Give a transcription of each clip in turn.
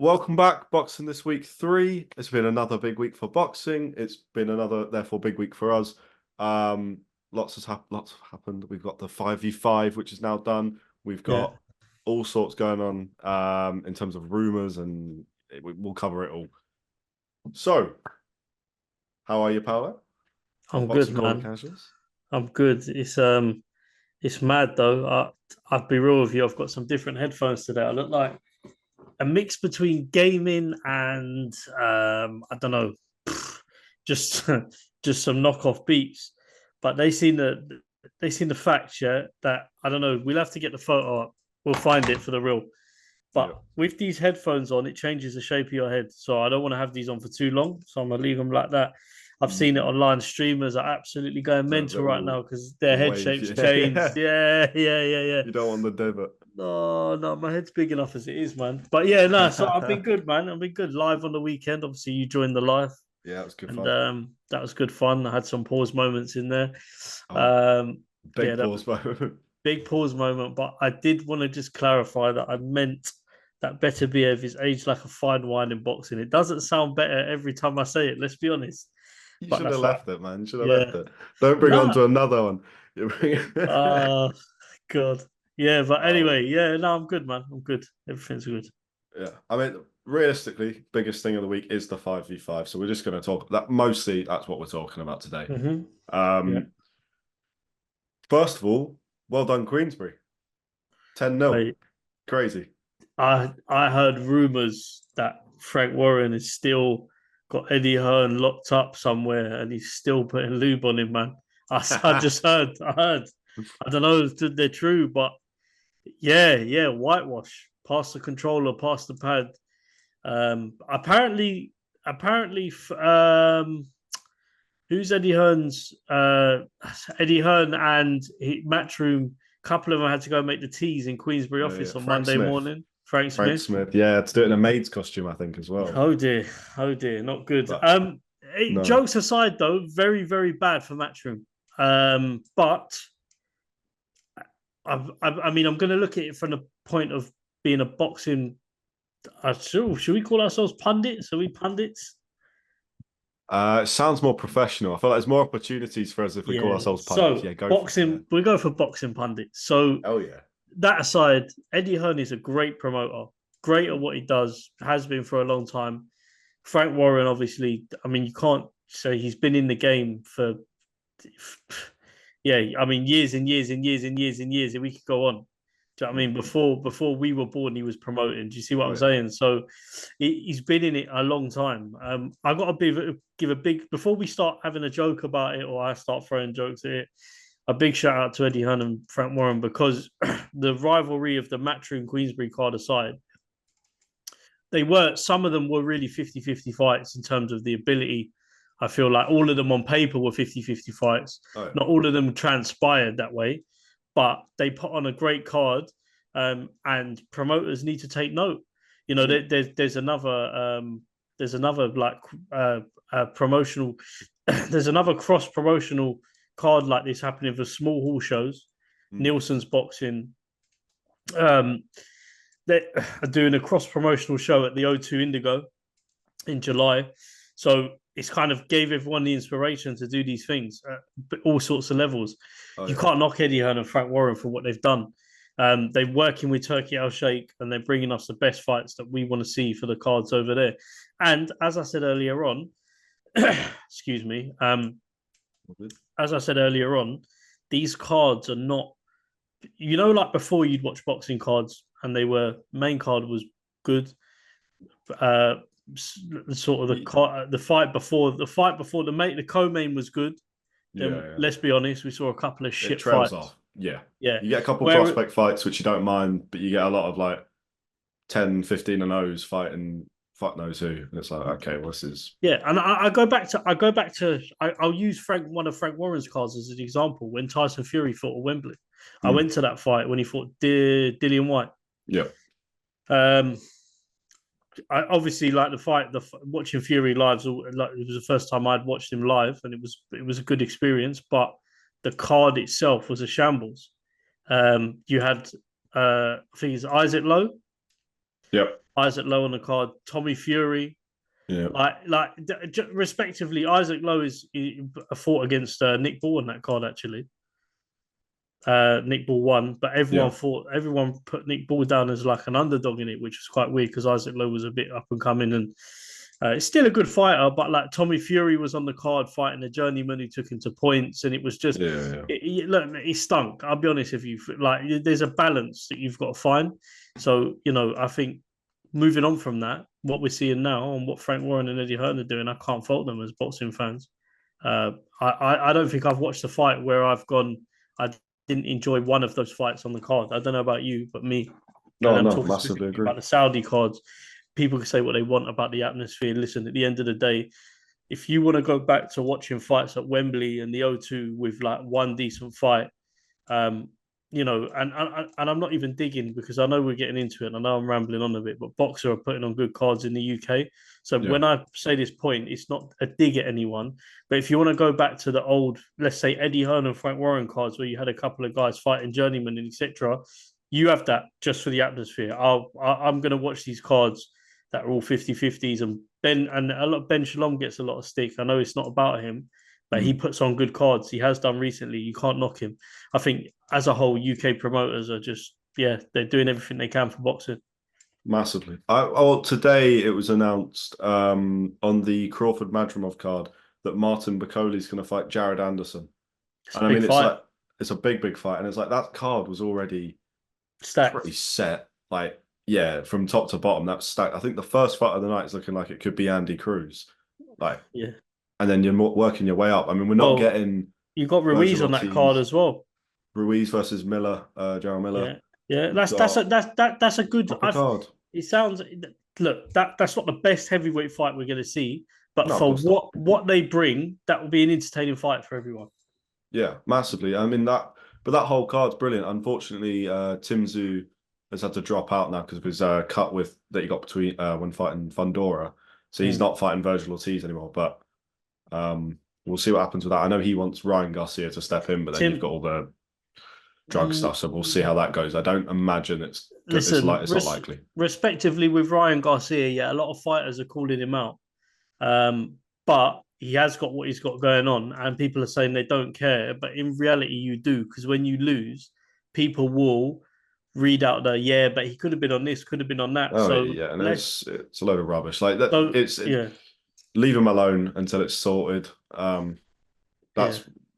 Welcome back, Boxing This Week 3. It's been another big week for boxing. It's been another, therefore, big week for us. Lots has happened. We've got the 5v5, which is now done. We've Yeah, got all sorts going on in terms of rumors, and we'll cover it all. So, how are you, Paolo? Of I'm good, Boxing Corner man. Casuals? I'm good. It's mad though. I'll be real with you. I've got some different headphones today. I look like a mix between gaming and I don't know, just just some knockoff beats. But they seen the fact, yeah, that I don't know. We'll have to get the photo up. We'll find it for the real. Yeah. But with these headphones on, it changes the shape of your head. So I don't want to have these on for too long. So I'm gonna leave them like that. I've seen it Mm, online. Streamers are absolutely going the mental right little now because their head wave. shapes changed. Yeah. Yeah, yeah, yeah, yeah. You don't want the divot. No, no, my head's big enough as it is, man. But yeah, no. So I've been good, man. I've been good live on the weekend. Obviously, you joined the live, Yeah, it was good and fun. that was good fun. I had some pause moments in there. Oh, Yeah, big that pause moment. big pause moment, but I did want to just clarify that I meant that Better Biev is aged like a fine wine in boxing. It doesn't sound better every time I say it, let's be honest. You But should have that's right. left it, man. You should have Yeah. left it. Don't bring on No. to another one. You bring Oh, God. Yeah, but Oh, anyway, yeah, no, I'm good, man. I'm good. Everything's good. yeah. I mean, realistically, biggest thing of the week is the 5v5. So we're just going to talk that mostly that's what we're talking about today. Yeah. Um, First of all, well done, Queensberry. 10-0. I Crazy. I heard rumors that Frank Warren is still got Eddie Hearn locked up somewhere and he's still putting lube on him, man. I just heard. I heard. I don't know if they're true, but yeah, yeah, whitewash. Pass the controller, pass the pad. Apparently, who's Eddie Hearn's? Eddie Hearn and Matchroom. A couple of them had to go and make the teas in Queensbury Yeah. office on Frank Monday Smith. morning. Frank Frank Smith. Smith. Yeah, to do it in a maid's costume, I think, as well. Oh dear, oh dear, not good. But no. Jokes aside, though, very, very bad for Matchroom. But I mean, I'm going to look at it from the point of being a boxing. Should we call ourselves pundits? Are we pundits? It sounds more professional. I feel like there's more opportunities for us if we call Yeah. ourselves pundits. So Yeah, go for it. Yeah. boxing, we go for boxing pundits. So Oh yeah. that aside, Eddie Hearn is a great promoter, great at what he does, has been for a long time. Frank Warren, obviously, I mean, you can't say he's been in the game for, yeah, I mean, years and years and years and years and years. And we could go on. Do you know what I mean? Mm. Before we were born, he was promoting. Do you see what Oh I'm yeah. saying? So he's been in it a long time. I got to give a big before we start having a joke about it, or I start throwing jokes at it. A big shout out to Eddie Hearn and Frank Warren because the rivalry of the Matchroom Queensberry card aside, some of them were really 50-50 fights in terms of the ability. I feel like all of them on paper were 50-50 fights. Oh yeah. Not all of them transpired that way, but they put on a great card, and promoters need to take note. You know, Mm. there's another like promotional there's another cross promotional card like this happening for small hall shows. Mm. Nielsen's boxing. Um, they are doing a cross promotional show at the O2 Indigo in July. So it's kind of gave everyone the inspiration to do these things at all sorts of levels. Oh You yeah. can't knock Eddie Hearn and Frank Warren for what they've done. They're working with Turkey Al Sheikh and they're bringing us the best fights that we want to see for the cards over there. And as I said earlier on, excuse me, as I said earlier on, these cards are not, like before you'd watch boxing cards and they were main card was good. Uh, Sort of the fight before the co-main was good. Yeah, Then yeah. let's be honest, we saw a couple of It shit trails fights. off. Yeah. Yeah, You get a couple where prospect fights which you don't mind, but you get a lot of like 10, 15 and O's fighting fuck knows who. And it's like, okay, well, this is yeah, and I'll use one of Frank Warren's cards as an example. When Tyson Fury fought at Wembley, I mm. went to that fight when he fought Dillian White. Yeah. Um, I obviously like the fight. Watching Fury live, like it was the first time I'd watched him live, and it was a good experience. But the card itself was a shambles. You had, I think it's Isaac Lowe. Yep. Isaac Lowe on the card, Tommy Fury. Yeah. Respectively, Isaac Lowe is a fought against Nick Ball on that card actually. Nick Ball won, but Yeah. everyone put Nick Ball down as like an underdog in it, which was quite weird because Isaac Lowe was a bit up and coming, and it's still a good fighter. But like Tommy Fury was on the card fighting a journeyman who took him to points, and it was just Yeah. look, it stunk. I'll be honest with you, like there's a balance that you've got to find. So I think moving on from that, what we're seeing now and what Frank Warren and Eddie Hearn are doing, I can't fault them as boxing fans. I don't think I've watched a fight where I've gone, I didn't enjoy one of those fights on the card. I don't know about you, but me. No, And I'm no, talking massively specifically agree. about the Saudi cards. People can say what they want about the atmosphere. Listen, at the end of the day, if you want to go back to watching fights at Wembley and the O2 with like one decent fight, um, and I'm not even digging because I know we're getting into it and I know I'm rambling on a bit, but Boxer are putting on good cards in the UK. So Yeah. when I say this point, it's not a dig at anyone, but if you want to go back to the old, let's say Eddie Hearn and Frank Warren cards where you had a couple of guys fighting journeyman and etc., you have that just for the atmosphere. I'm going to watch these cards that are all 50-50s and Ben Shalom gets a lot of stick. I know it's not about him, but he puts on good cards. He has done recently. You can't knock him. I think as a whole, UK promoters are just, they're doing everything they can for boxing. Massively. Today it was announced on the Crawford Madrimov card that Martin Bakoli is going to fight Jared Anderson. It's a big it's fight. like it's a big fight, and it's like that card was already Stacked. pretty set. Like, yeah, from top to bottom, that's stacked. I think the first fight of the night is looking like it could be Andy Cruz. Like, yeah. And then you're working your way up. I mean, we're not getting. You got Ruiz on that card as well. Ruiz versus Miller, Jarrell Miller. Yeah. That's a good card. It sounds that's not the best heavyweight fight we're going to see, but No, for what they bring, that will be an entertaining fight for everyone. Yeah, massively. I mean that whole card's brilliant. Unfortunately, Tim Tszyu has had to drop out now because of his cut that he got between when fighting Fundora. So he's not fighting Virgil Ortiz anymore. But we'll see what happens with that. I know he wants Ryan Garcia to step in, but then you've got all the drug stuff. So we'll see how that goes. I don't imagine it's not likely. Respectively, with Ryan Garcia, a lot of fighters are calling him out. But he has got what he's got going on, and people are saying they don't care. But in reality, you do, because when you lose, people will read out but he could have been on this, could have been on that. Oh, yeah, and it's a load of rubbish. Like that, so, leave him alone until it's sorted.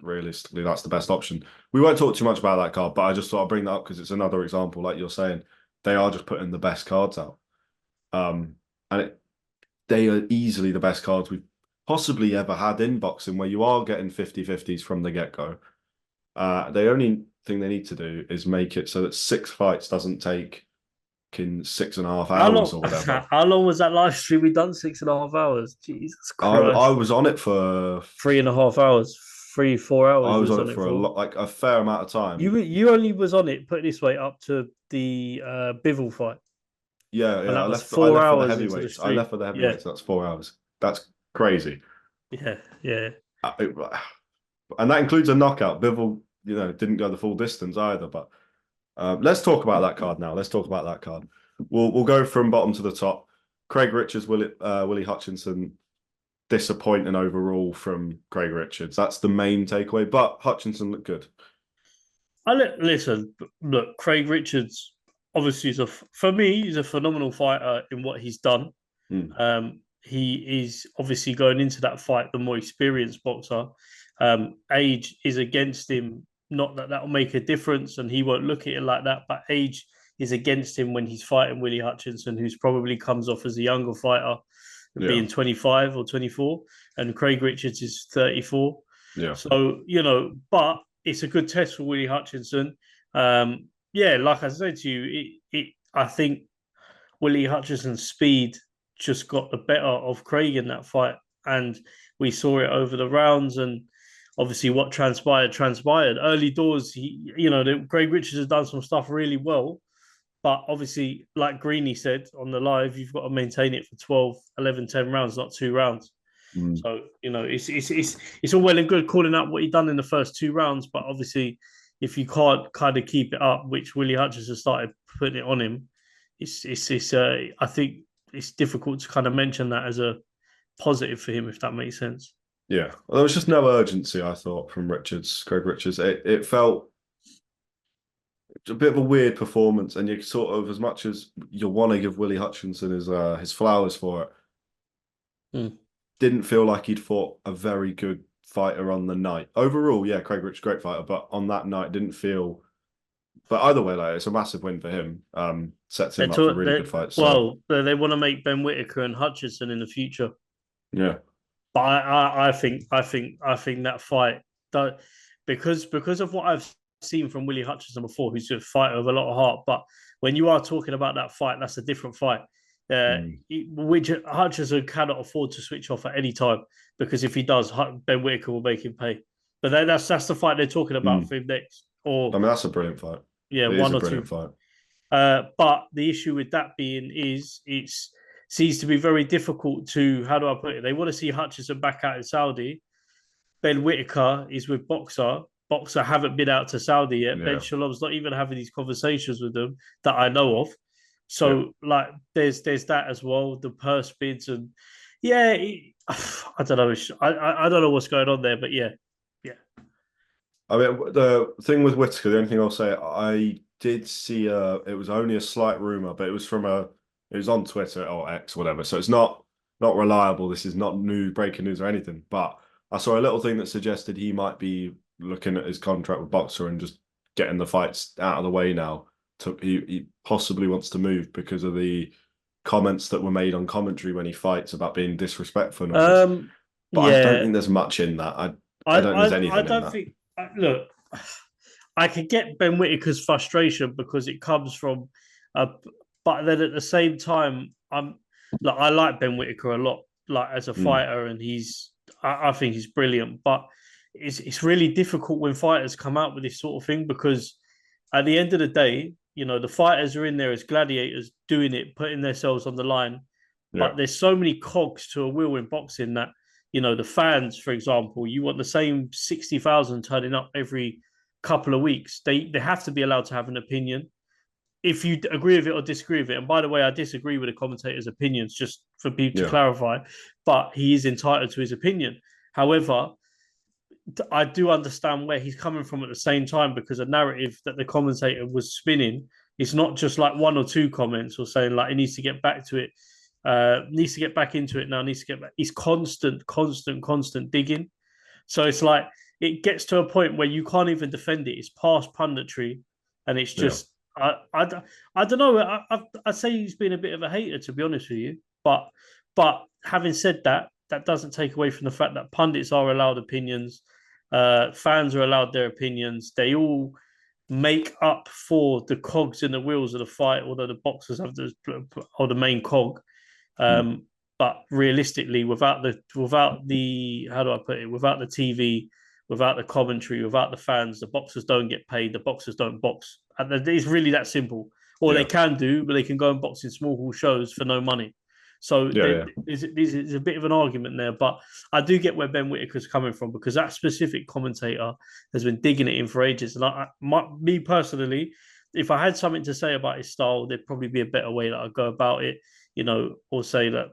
Realistically, that's the best option. We won't talk too much about that card, but I just thought I'd bring that up because it's another example, like you're saying, they are just putting the best cards out. They are easily the best cards we've possibly ever had in boxing, where you are getting 50-50s from the get-go. The only thing they need to do is make it so that 6 fights doesn't take 6.5 hours or whatever. How long was that live stream we done? 6.5 hours. Jesus Christ. I was on it for 3.5 hours. 3-4 hours. I was on it for a fair amount of time. You only was on it, put it this way, up to the Bivol fight. Yeah. I left for the heavyweights. I left for the heavyweights. That's 4 hours. That's crazy. Yeah. And that includes a knockout. Bivol, didn't go the full distance either. But let's talk about that card now. Let's talk about that card. We'll go from bottom to the top. Craig Richards, Willie Hutchinson. Disappointing overall from Craig Richards. That's the main takeaway. But Hutchinson looked good. Listen, look, Craig Richards obviously for me, he's a phenomenal fighter in what he's done. He is obviously going into that fight the more experienced boxer. Age is against him. Not that will make a difference, and he won't look at it like that. But age is against him when he's fighting Willie Hutchinson, who's probably comes off as a younger fighter, being 25 or 24, and Craig Richards is 34. Yeah. So but it's a good test for Willie Hutchinson. Like I said to you, I think Willie Hutchinson's speed just got the better of Craig in that fight, and we saw it over the rounds. And obviously, what transpired. Early doors, Craig Richards has done some stuff really well, but obviously, like Greeny said on the live, you've got to maintain it for 12, 11, 10 rounds, not 2 rounds. So it's all well and good calling out what he done in the first 2 rounds, but obviously, if you can't kind of keep it up, which Willie Hutchinson started putting it on him, I think it's difficult to kind of mention that as a positive for him, if that makes sense. Yeah, well, there was just no urgency, I thought, from Craig Richards. It felt a bit of a weird performance, and you sort of, as much as you want to give Willie Hutchinson his flowers for it, Mm. didn't feel like he'd fought a very good fighter on the night. Overall, yeah, Craig Richards, great fighter, but on that night, didn't feel. But either way, like it's a massive win for him. Sets him up for really good fights. So They want to make Ben Whitaker and Hutchinson in the future. yeah, But I think that fight that because of what I've seen from Willie Hutchinson before, who's a fighter with a lot of heart. But when you are talking about that fight, that's a different fight. Which Hutchinson cannot afford to switch off at any time, because if he does, Ben Whitaker will make him pay. But that's the fight they're talking about for him next. I Or mean, that's a brilliant fight. yeah, It is one a or two. brilliant fight. But the issue with that being is it's seems to be very difficult to, how do I put it? They want to see Hutchinson back out in Saudi. Ben Whitaker is with Boxer. Boxer haven't been out to Saudi yet. Ben Yeah, Shalom's not even having these conversations with them that I know of. yeah. So like, there's that as well. The purse bids and yeah, I don't know. I don't know what's going on there, but yeah, yeah. I mean, the thing with Whitaker, the only thing I'll say, I did see it was only a slight rumor, but it was it was on Twitter or X, whatever. So it's not reliable. This is not new breaking news or anything. But I saw a little thing that suggested he might be looking at his contract with Boxer and just getting the fights out of the way now. He possibly wants to move because of the comments that were made on commentary when he fights about being disrespectful and all this. But I don't Yeah, think there's much in that. I don't think there's I anything in don't that. think. Look, I can get Ben Whitaker's frustration because it comes from, uh, but then at the same time, I like Ben Whitaker a lot, like as a Mm, fighter, and I think he's brilliant. But it's really difficult when fighters come out with this sort of thing, because at the end of the day, the fighters are in there as gladiators, doing it, putting themselves on the line. yeah, But there's so many cogs to a wheel in boxing that, the fans, for example, you want the same 60,000 turning up every couple of weeks. They have to be allowed to have an opinion. If you agree with it or disagree with it, and by the way, I disagree with the commentator's opinions, just for people to yeah, clarify, but he is entitled to his opinion. However, I do understand where he's coming from at the same time, because a narrative that the commentator was spinning, it's not just like one or two comments or saying like he needs to get back to it, needs to get back into it now, needs to get back. He's constant digging. So it's like it gets to a point where you can't even defend it. It's past punditry, and it's yeah, just I don't know. I'd say he's been a bit of a hater, to be honest with you. But having said that, that doesn't take away from the fact that pundits are allowed opinions, fans are allowed their opinions. They all make up for the cogs in the wheels of the fight, although the boxers have the main cog. mm, Um, but realistically, without the how do I put it? Without the TV, without the commentary, without the fans, the boxers don't get paid. The boxers don't box. And it's really that simple. Or they yeah, can do, but they can go and box in small hall shows for no money. So yeah, yeah. there's a bit of an argument there, but I do get where Ben Whitaker's coming from, because that specific commentator has been digging it in for ages. And me personally, if I had something to say about his style, there'd probably be a better way that I'd go about it, or say that,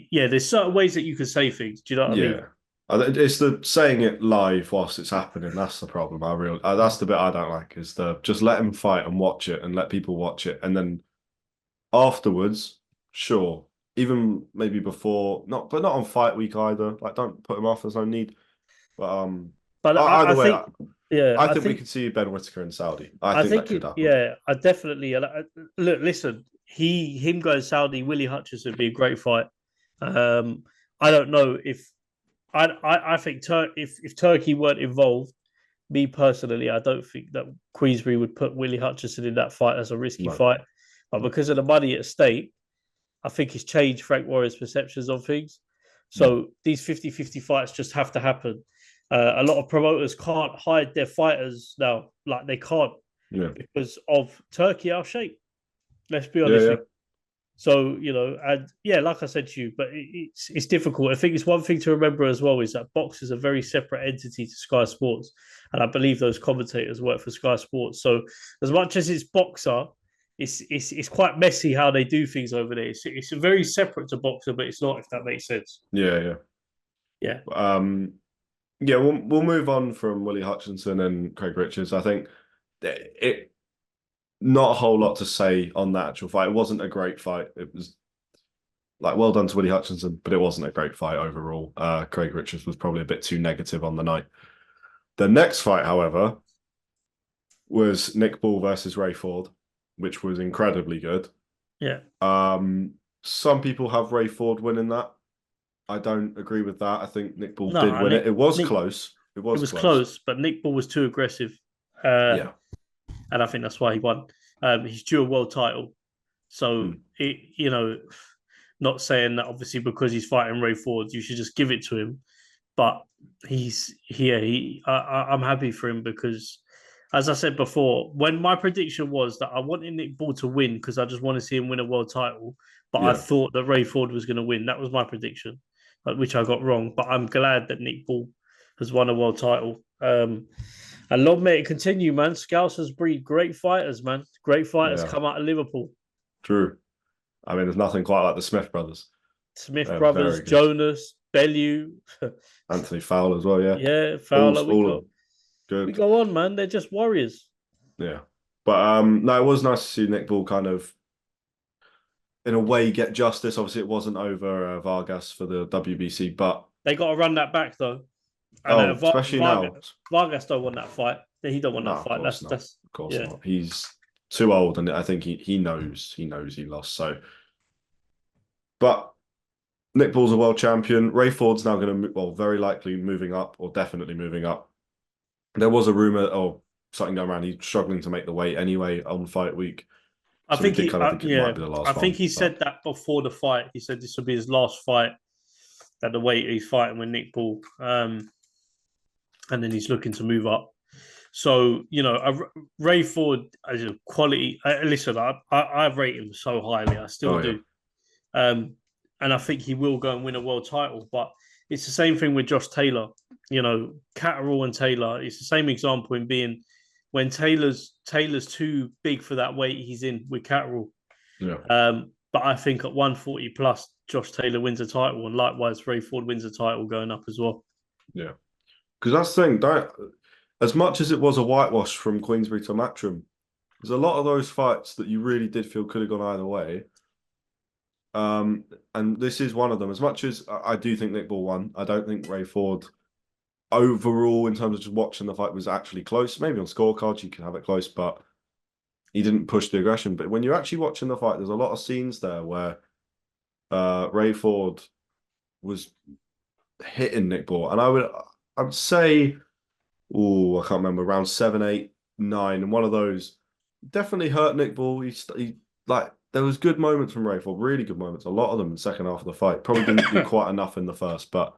yeah, there's certain ways that you can say things. Do you know what I mean? Yeah. It's the saying it live whilst it's happening. That's the problem. That's the bit I don't like, is the just let him fight and watch it and let people watch it. And then afterwards, sure, even maybe before, but not on fight week either. Like, don't put him off. There's no need. But But I either way, think, yeah, I think we could see Ben Whitaker in Saudi. I I think that think could happen. yeah, I definitely look. Listen, him going Saudi, Willie Hutchinson would be a great fight. I don't know if I think if Turkey weren't involved, me personally, I don't think that Queensberry would put Willie Hutchinson in that fight as a risky No. fight. But because of the money at stake, I think it's changed Frank Warrior's perceptions of things. Mm. So these 50-50 fights just have to happen. A lot of promoters can't hide their fighters now. Like, they can't, Yeah. because of Turkey Al Sheikh. Let's be Yeah, honest yeah. with you. So, and yeah, like I said to you, but it's difficult. I think it's one thing to remember as well, is that box is a very separate entity to Sky Sports. And I believe those commentators work for Sky Sports. So as much as it's Boxer, it's quite messy how they do things over there. It's very separate to boxer, but it's not, if that makes sense. Yeah, yeah. Yeah. Yeah, we'll move on from Willie Hutchinson and Craig Richards. I think it not a whole lot to say on that actual fight. It wasn't a great fight. It was like well done to Willie Hutchinson, but it wasn't a great fight overall. Craig Richards was probably a bit too negative on the night. The next fight, however, was Nick Ball versus Ray Ford, which was incredibly good. Yeah. Some people have Ray Ford winning that. I don't agree with that. I think Nick Ball did No, win it. It was Nick, close. It it was was close. close, but Nick Ball was too aggressive. Yeah. And I think that's why he won. He's due a world title. So, not saying that obviously because he's fighting Ray Ford, you should just give it to him. But I'm happy for him because, as I said before, when my prediction was that I wanted Nick Ball to win because I just want to see him win a world title, but I Yeah. thought that Ray Ford was going to win. That was my prediction, which I got wrong. But I'm glad that Nick Ball has won a world title. And long may it continue, man. Scousers breed great fighters, man. Great fighters Yeah. come out of Liverpool. True. I mean, there's nothing quite like the Smith brothers. Smith They're brothers, very good. Jonas, Bellew. Anthony Fowler as well, yeah. Yeah, Fowler. All good. We go on, man. They're just warriors. Yeah. But no, it was nice to see Nick Ball kind of in a way get justice. Obviously it wasn't over Vargas for the WBC, but They got to run that back though. And especially now. Vargas don't want that fight. He don't want No, that fight. of course yeah. not. He's too old, and I think he knows he lost. So, but Nick Ball's a world champion. Ray Ford's now going to, well, very likely moving up, or definitely moving up. There was a rumor or something going around. He's struggling to make the weight anyway on fight week. I So think we did kind of think it might be the last I one. think he said that before the fight. He said this would be his last fight at the weight he's fighting with Nick Ball. And then he's looking to move up. So, Ray Ford as a quality. Listen, I rate him so highly. I still do. Yeah. And I think he will go and win a world title. But it's the same thing with Josh Taylor. Catterall and Taylor. It's the same example in being when Taylor's too big for that weight he's in with Catterall. Yeah. But I think at 140 plus, Josh Taylor wins a title, and likewise, Ray Ford wins a title going up as well. Yeah. Because that's the thing, as much as it was a whitewash from Queensberry to Matchroom, there's a lot of those fights that you really did feel could have gone either way. And this is one of them. As much as I do think Nick Ball won, I don't think Ray Ford overall, in terms of just watching the fight, was actually close. Maybe on scorecards you can have it close, but he didn't push the aggression. But when you're actually watching the fight, there's a lot of scenes there where Ray Ford was hitting Nick Ball, and I would say, I can't remember, around 7, 8, 9, and one of those definitely hurt Nick Ball. He like there was good moments from Ray Ford, really good moments. A lot of them in the second half of the fight. Probably didn't do quite enough in the first, but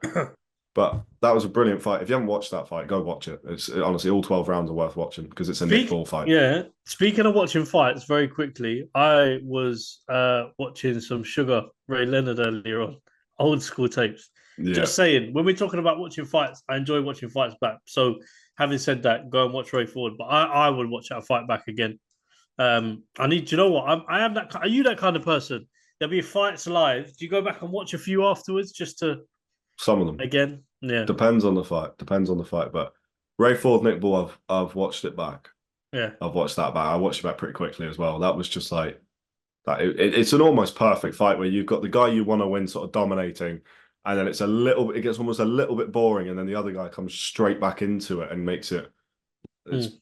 that was a brilliant fight. If you haven't watched that fight, go watch it. It's honestly all 12 rounds are worth watching because it's a Nick Ball fight. Yeah. Speaking of watching fights, very quickly, I was watching some Sugar Ray Leonard earlier on, old school tapes. Yeah. Just saying, when we're talking about watching fights, I enjoy watching fights back. So, having said that, go and watch Ray Ford. But I would watch that fight back again. You know what? I am that. Are you that kind of person? There'll be fights live. Do you go back and watch a few afterwards just to? Some of them again. Yeah, depends on the fight. But Ray Ford, Nick Ball, I've watched it back. Yeah, I've watched that back. I watched it back pretty quickly as well. That was just like that. It's an almost perfect fight where you've got the guy you want to win sort of dominating, and then it gets almost a little bit boring, and then the other guy comes straight back into it and makes it. It's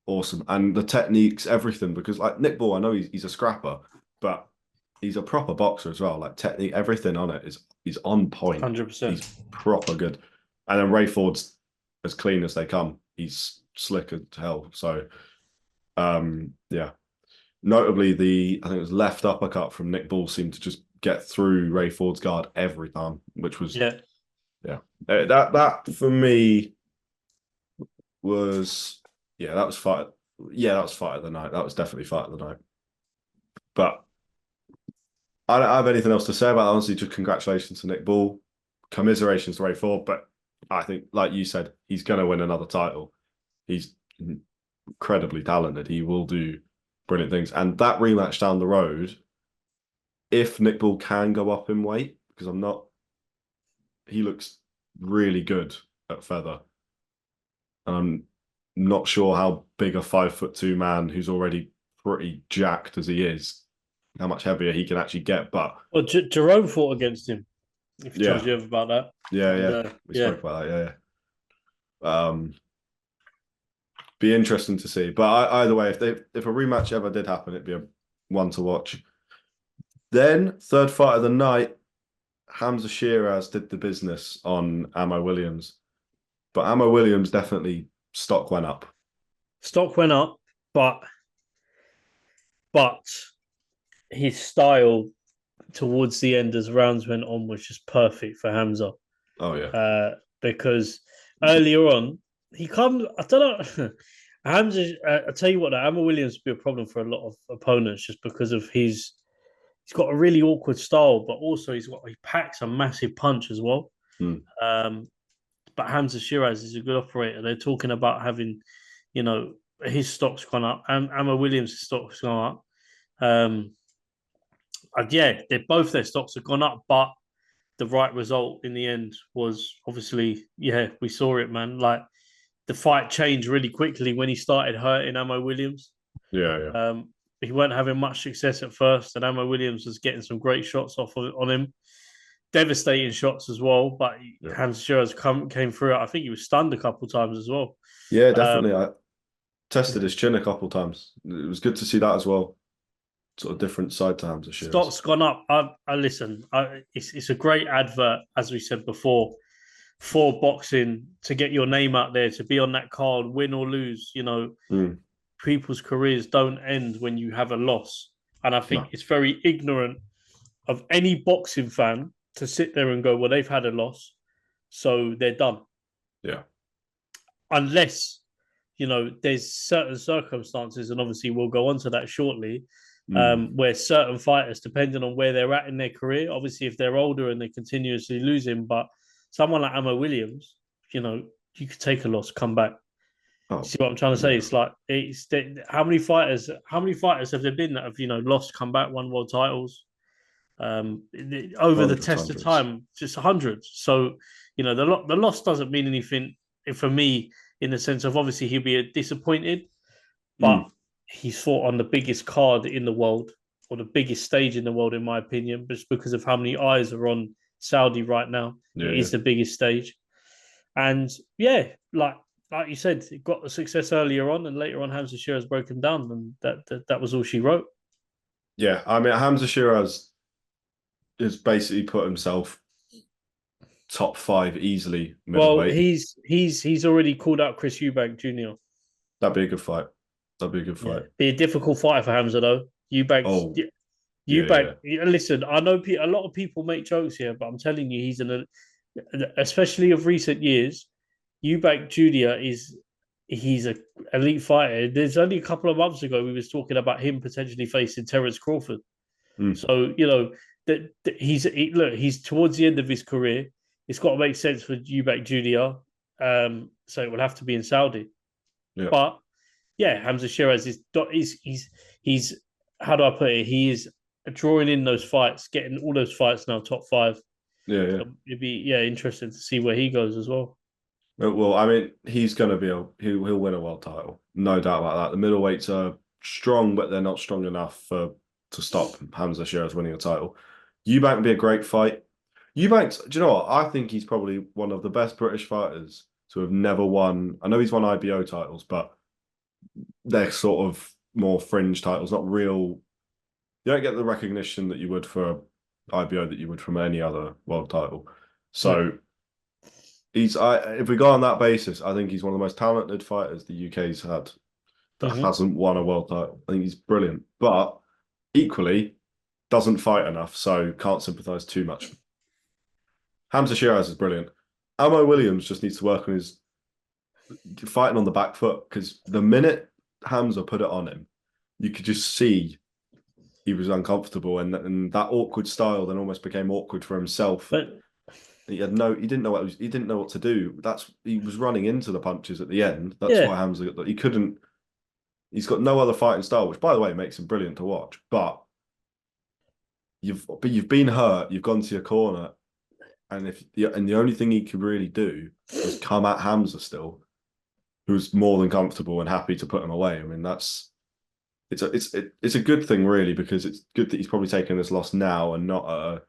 awesome, and the techniques, everything. Because like Nick Ball, I know he's a scrapper, but he's a proper boxer as well. Like technique, everything on it he's on point. 100%. He's proper good. And then Ray Ford's as clean as they come. He's slick as hell. So, yeah. Notably, I think it was left uppercut from Nick Ball seemed to just get through Ray Ford's guard every time, which was yeah. That for me was that was fight. Yeah, that was fight of the night. That was definitely fight of the night. But I don't have anything else to say about that. Honestly, just congratulations to Nick Ball. Commiserations to Ray Ford. But I think, like you said, he's going to win another title. He's incredibly talented. He will do brilliant things. And that rematch down the road, if Nick Ball can go up in weight, because he looks really good at feather. I'm not sure how big a 5'2" man who's already pretty jacked as he is, how much heavier he can actually get. But Well, Jerome fought against him. If he tells yeah, you ever about that, and yeah, we yeah, spoke about that. Yeah, yeah. Be interesting to see. But either way, if a rematch ever did happen, it'd be a one to watch. Then third fight of the night, Hamza Shiraz did the business on Amo Williams, but Amo Williams definitely stock went up. stock went up, but his style towards the end as rounds went on was just perfect for Hamza. Oh yeah, Because earlier on he comes. I don't know. Hamza, I tell you what, Amo Williams would be a problem for a lot of opponents just because of his. He's got a really awkward style, but also he packs a massive punch as well. mm. Um, but Hamza Shiraz is a good operator. They're talking about having, you know, his stock's gone up, and Amo Williams' stock's gone up. And yeah, both their stocks have gone up, but the right result in the end was obviously, yeah, we saw it, man. Like the fight changed really quickly when he started hurting Amo Williams. Yeah, yeah. He weren't having much success at first, and Amo Williams was getting some great shots on him, devastating shots as well. But Yeah, Hamza Shiraz came through it. I think he was stunned a couple of times as well. yeah, Um, definitely. I tested his chin a couple of times. It was good to see that as well. Sort of different side to Hamza Shearers. Stock's gone up. I listen. It's a great advert, as we said before, for boxing to get your name out there, to be on that card, win or lose. You know, Mm, people's careers don't end when you have a loss, and I think no, it's very ignorant of any boxing fan to sit there and go, "Well, they've had a loss, so they're done," yeah, unless there's certain circumstances, and obviously we'll go on to that shortly, mm, where certain fighters, depending on where they're at in their career, obviously if they're older and they're continuously losing, but someone like Amo Williams, you could take a loss, come back. oh, See what I'm trying to say? yeah, It's like how many fighters have there been that have lost, come back, won world titles over the hundreds, test of hundreds. time, just hundreds. So the loss doesn't mean anything for me in the sense of obviously he'll be disappointed, but Mm, he's fought on the biggest card in the world or the biggest stage in the world, in my opinion, just because of how many eyes are on Saudi right now. yeah, It yeah, is the biggest stage, and yeah, like you said, it got the success earlier on, and later on, Hamza Shearer's broken down, and that was all she wrote. yeah. I mean, Hamza Sheeraz has basically put himself top five easily Well, middleweight. he's already called out Chris Eubank Jr. That'd be a good fight. That'd be a good Yeah, fight. be a difficult fight for Hamza though. Eubank, Oh, yeah, yeah, Eubank. Listen, I know a lot of people make jokes here, but I'm telling you, especially of recent years. Eubank Jr. He's a elite fighter. There's only a couple of months ago we was talking about him potentially facing Terence Crawford. mm, So that he's towards the end of his career. It's got to make sense for Eubank Jr. So it will have to be in Saudi. yeah, But yeah, Hamza Shiraz he's how do I put it? He is drawing in those fights, getting all those fights now top five. yeah, yeah. So it'd be interesting to see where he goes as well. Well, I mean, he's going to be he'll win a world title, no doubt about that. The middleweights are strong, but they're not strong enough to stop Hamza Sheeraz winning a title. Eubank would be a great fight. Eubank, do you know what? I think he's probably one of the best British fighters to have never won. I know he's won IBO titles, but they're sort of more fringe titles, not real. You don't get the recognition that you would for IBO that you would from any other world title. Yeah. So if we go on that basis, I think he's one of the most talented fighters the UK's had that Mm-hmm. hasn't won a world title. I think he's brilliant, but equally doesn't fight enough, so can't sympathise too much. Hamza Shiraz is brilliant. Amo Williams just needs to work on his fighting on the back foot because the minute Hamza put it on him, you could just see he was uncomfortable, and that awkward style then almost became awkward for himself. But He didn't know he didn't know what to do. He was running into the punches at the end. That's yeah, why Hamza he couldn't He's got no other fighting style, which, by the way, makes him brilliant to watch. But you've been hurt. You've gone to your corner, and the only thing he could really do was come at Hamza still, who's more than comfortable and happy to put him away. I mean, it's a good thing really, because it's good that he's probably taking this loss now and not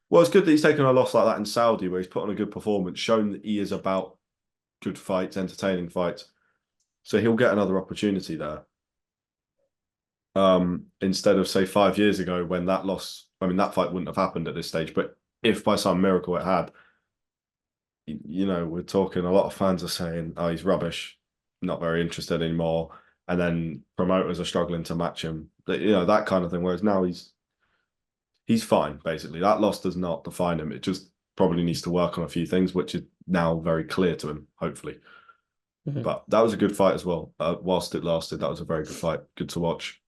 well, it's good that he's taken a loss like that in Saudi, where he's put on a good performance, shown that he is about good fights, entertaining fights. So he'll get another opportunity there. Instead of, say, 5 years ago when that loss, I mean, that fight wouldn't have happened at this stage, but if by some miracle it had, we're talking, a lot of fans are saying, oh, he's rubbish, not very interested anymore. And then promoters are struggling to match him. That kind of thing. Whereas now he's fine, basically. That loss does not define him. It just probably needs to work on a few things, which is now very clear to him, hopefully. Mm-hmm. But that was a good fight as well. Whilst it lasted, that was a very good fight. Good to watch.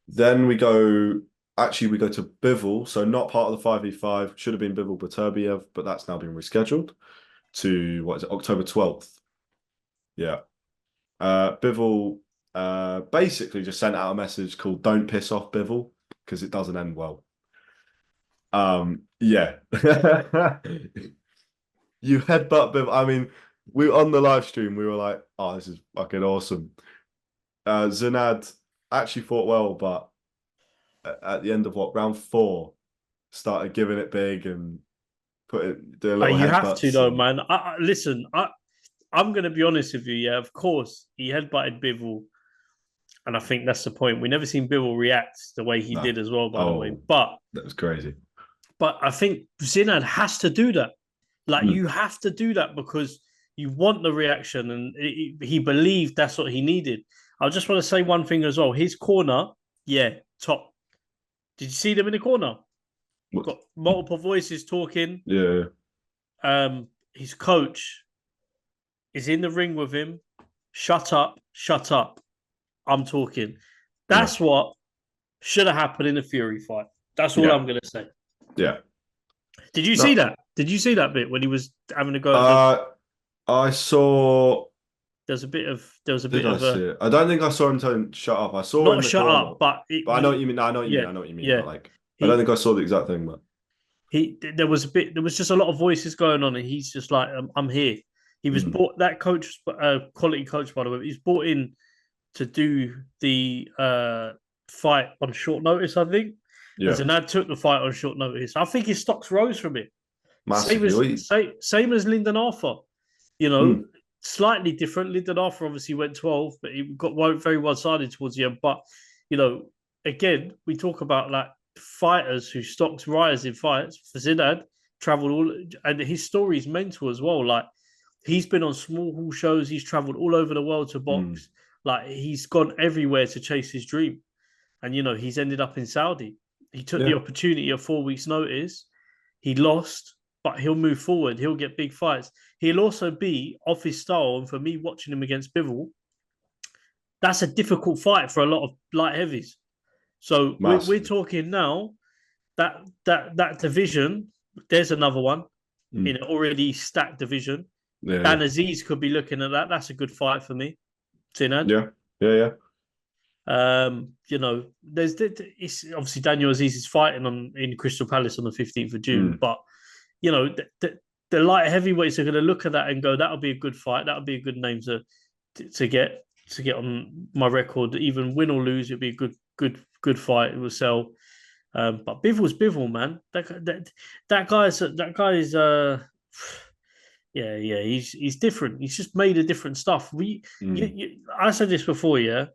Then we go to Bivol. So not part of the 5v5. Should have been Bivol Beterbiev, but that's now been rescheduled to, October 12th. Yeah. Bivol basically just sent out a message called "Don't piss off Bivol," because it doesn't end well. Yeah. You headbutt Bivol. I mean, we on the live stream, we were like, oh, this is fucking awesome. Zinad actually fought well, but at the end of round 4, started giving it big and doing a little You headbutts. have to though, man. Listen, I'm going to be honest with you. Yeah, of course, he headbutted Bivol, and I think that's the point. We never seen Bivol react the way he did as well, by the way. But that was crazy. But I think Zinad has to do that. You have to do that because you want the reaction, and he believed that's what he needed. I just want to say one thing as well. His corner, yeah, top. Did you see them in the corner? What? Got multiple voices talking. Yeah. His coach is in the ring with him. Shut up, shut up. I'm talking. That's what should have happened in the Fury fight. That's all I'm going to say. Yeah. Did you see that? Did you see that bit when he was having a go at I saw... There was a bit of see it? I don't think I saw him telling shut up. I saw him in the shut corner, up, but I know what you mean. I know what you mean. Yeah. But I don't think I saw the exact thing, but there was just a lot of voices going on, and he's just like, I'm here. He was brought, that coach, quality coach, by the way, he's brought in to do the fight on short notice, I think. Yeah. And Zinad took the fight on short notice. I think his stocks rose from it. Massively. Same as Lyndon Arthur. Slightly different. Lyndon Arthur obviously went 12, but he got very one-sided towards the end. But, again, we talk about fighters whose stocks rise in fights. For Zinad, travelled all, and his story is mental as well. He's been on small hall shows. He's travelled all over the world to box. He's gone everywhere to chase his dream. And, he's ended up in Saudi. He took the opportunity at 4 weeks' notice. He lost, but he'll move forward. He'll get big fights. He'll also be off his style. And for me, watching him against Bivol, that's a difficult fight for a lot of light heavies. So we're talking now that division. There's another one in an already stacked division. Yeah. Dan Aziz could be looking at that. That's a good fight for me. Zinad. Yeah. It's obviously Daniel Aziz is fighting in Crystal Palace on the 15th of June, but the light heavyweights are going to look at that and go, that'll be a good fight. That'll be a good name to get on my record. Even win or lose, it'll be a good fight. It will sell. But Bivol's Bivol, man. That guy is he's different. He's just made a different stuff. I said this before, yeah.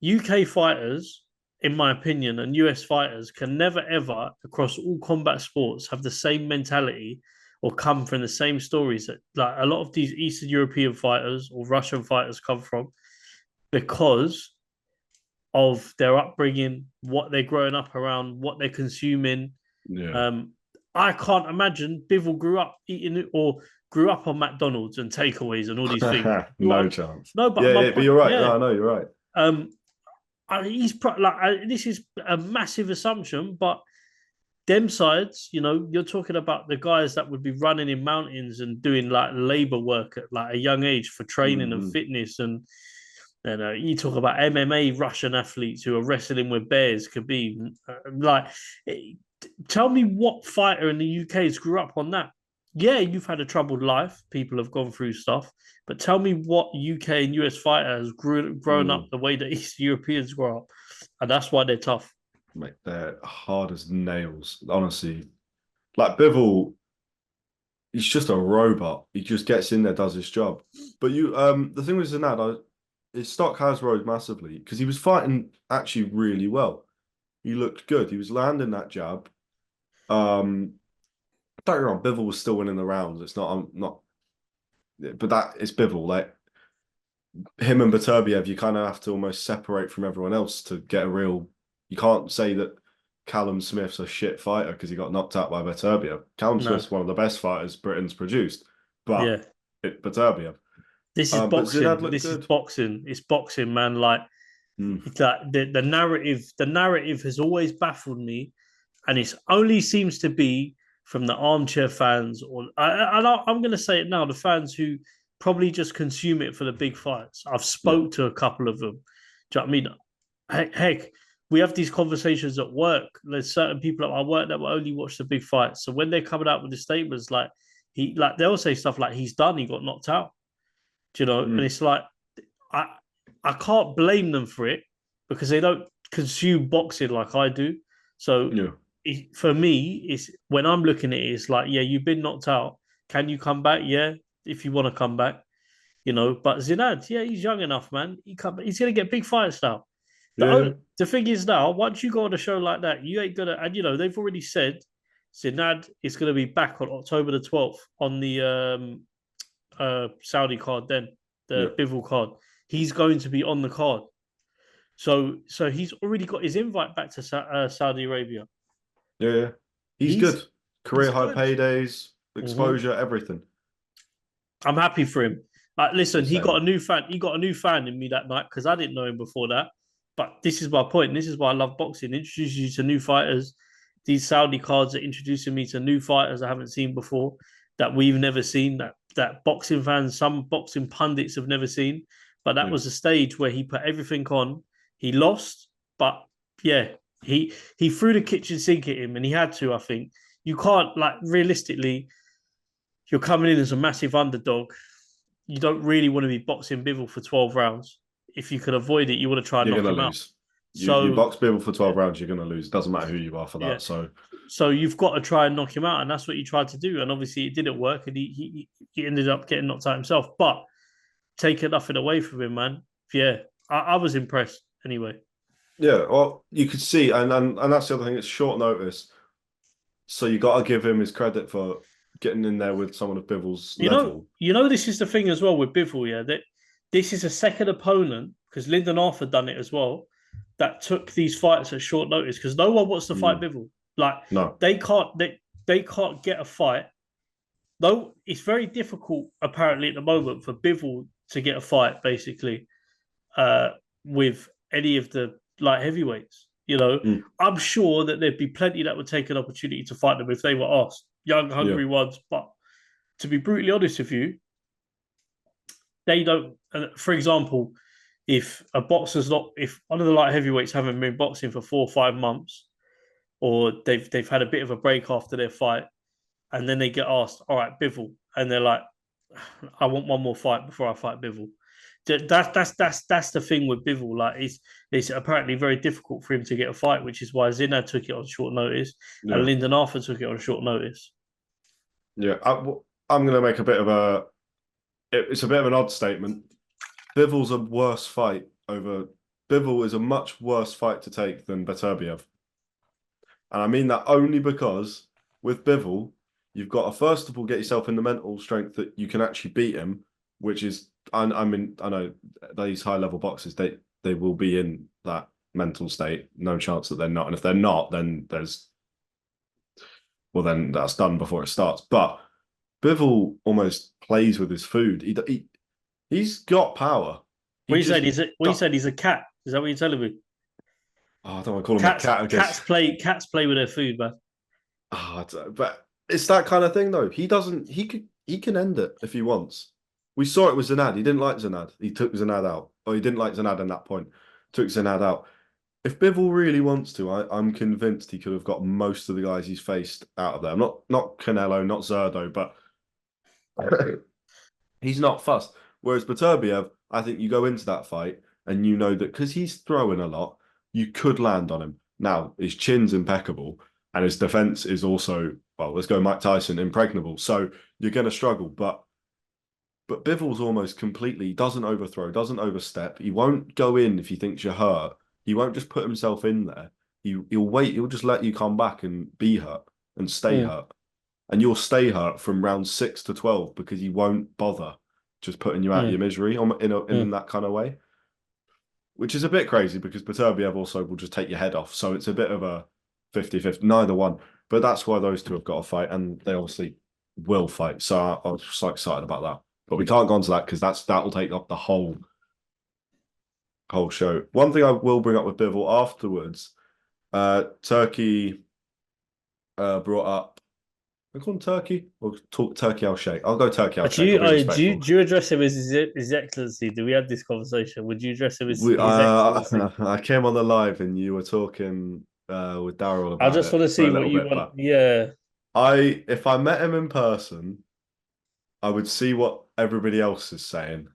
UK fighters, in my opinion, and US fighters can never, ever, across all combat sports, have the same mentality or come from the same stories that a lot of these Eastern European fighters or Russian fighters come from, because of their upbringing, what they're growing up around, what they're consuming. Yeah. I can't imagine Bivol grew up eating or grew up on McDonald's and takeaways and all these things. No chance. No, but but you're right. Yeah. No, you're right. This is a massive assumption, but them sides, you're talking about the guys that would be running in mountains and doing like labor work at like a young age for training and Mm-hmm. fitness. And you talk about MMA Russian athletes who are wrestling with bears, could be like, tell me what fighter in the UK has grew up on that. Yeah, you've had a troubled life. People have gone through stuff, but tell me what UK and US fighter has grown up the way that East Europeans grow up, and that's why they're tough. Mate, they're hard as nails. Honestly, like Bivol, he's just a robot. He just gets in there, does his job. But the thing with Zinad, his stock has rose massively because he was fighting actually really well. He looked good. He was landing that jab. Don't get me wrong, Bivol was still winning the rounds. It's not, I'm not, but that is Bivol. Like him and Beterbiev, you kind of have to almost separate from everyone else to get a real. You can't say that Callum Smith's a shit fighter because he got knocked out by Beterbiev. Callum No, Smith's one of the best fighters Britain's produced, but yeah, Beterbiev. this is But Zinad boxing. looked This is good. boxing. It's boxing, man. Like Mm. it's like the narrative. The narrative has always baffled me, and it only sees to be from the armchair fans, or I'm going to say it now, the fans who probably just consume it for the big fights. I've Yeah, spoke to a couple of them. Do you know what I mean? Heck, we have these conversations at work. There's certain people at our work that will only watch the big fights. So when they're coming out with the statements, they'll say stuff like he's done, he got knocked out. Do you know? And mm. it's like I I can't blame them for it because they don't consume boxing like I do. So Yeah, for me, it's when I'm looking at it, it's like, yeah, you've been knocked out. Can you come back? Yeah, if you want to come back, But Zinad, yeah, he's young enough, man. He's gonna get big fights now. yeah, The thing is now, once you go on a show like that, you ain't gonna, and they've already said Zinad is gonna be back on October the 12th on the Saudi card. Then yeah, the Bivol card, he's going to be on the card. So he's already got his invite back to Saudi Arabia. yeah. He's He's good. he's Career high good. paydays, Mhm. exposure, everything. I'm happy for him. Listen, he got Same. a new fan. He got a new fan in me that night because I didn't know him before that. But this is my point. This is why I love boxing. It introduces you to new fighters. These Saudi cards are introducing me to new fighters I haven't seen before, that we've never seen. That boxing fans, some boxing pundits have never seen. But that Yeah, was a stage where he put everything on. He lost, but yeah, he threw the kitchen sink at him, and he had to. I think you can't, like, realistically. You're coming in as a massive underdog. You don't really want to be boxing Bivol for 12 rounds. If you can avoid it, you want to try and you're knock gonna him out. lose. You So box Bivol for yeah, 12 rounds, you're gonna lose. It doesn't matter who you are for yeah. that. So So you've got to try and knock him out, and that's what he tried to do. And obviously, it didn't work, and he ended up getting knocked out himself. But taking nothing away from him, man. Yeah, I was impressed. Anyway, yeah, well, you could see, and that's the other thing. It's short notice, so you got to give him his credit for getting in there with someone of Bivol's level. this is the thing as well with Bivol. Yeah, that this is a second opponent because Lyndon Arthur done it as well. That took these fights at short notice because no one wants to fight Mm. Bivol. Like No, they can't get a fight. Though it's very difficult apparently at the moment for Bivol to get a fight basically uh, with any of the light heavyweights. mm. I'm sure that there'd be plenty that would take an opportunity to fight them if they were asked, young, Yeah, hungry ones. But to be brutally honest with you, they don't. For example, if a boxer's not, if one of the light heavyweights haven't been boxing for 4 or 5 months, or they've had a bit of a break after their fight, and then they get asked, "All right, Bivol," and they're like, "I want one more fight before I fight Bivol." That's the thing with Bivol. Like it's apparently very difficult for him to get a fight, which is why Zinad took it on short notice and yeah, Lyndon Arthur took it on short notice. yeah. I'm gonna make a bit of a. It's a bit of an odd statement. Bivol's a worse fight over. Bivol is a much worse fight to take than Beterbiev. And I mean that only because with Bivol, you've got to first of all get yourself in the mental strength that you can actually beat him, which is I mean, I know these high level boxers, they will be in that mental state. No chance that they're not. And if they're not, then then that's done before it starts. But Bivol almost plays with his food. He's got power. What He you just said? He's a cat? Is that what you're telling me? I don't want to call him a cat, I guess. Cats play with their food, man. But it's that kind of thing, though. He doesn't. He can end it if he wants. We saw it with Zanad. He didn't like Zanad. He took Zanad out, or he didn't like Zanad in that point. Took Zanad out. If Bivol really wants to, I'm convinced he could have got most of the guys he's faced out of there. Not Canelo, not Zerdo, but he's not fussed. Whereas Beterbiev, I think you go into that fight and you know that because he's throwing a lot, you could land on him. Now, his chin's impeccable and his defense is also, well, let's go Mike Tyson, impregnable. So you're going to struggle. But Bivol's almost completely doesn't overthrow, doesn't overstep. He won't go in if he thinks you're hurt. He won't just put himself in there. He'll wait. He'll just let you come back and be hurt and stay hurt. And you'll stay hurt from round 6 to 12 because he won't bother just putting you out of your misery in that kind of way. Which is a bit crazy because Beterbiev also will just take your head off. So it's a bit of a 50-50, neither one. But that's why those two have got to fight, and they obviously will fight. So I was so excited about that. But we can't go on to that because that will take up the whole show. One thing I will bring up with Bivol afterwards, Turkey brought up. I call him Turkey or talk Turkey Al Sheikh. I'll go Turkey Al Sheikh. Do you address him as His Excellency? Do we have this conversation? Would you address him as His Excellency? I came on the live and you were talking with Daryl about I just want to see what you want. Yeah. If I met him in person, I would see what everybody else is saying.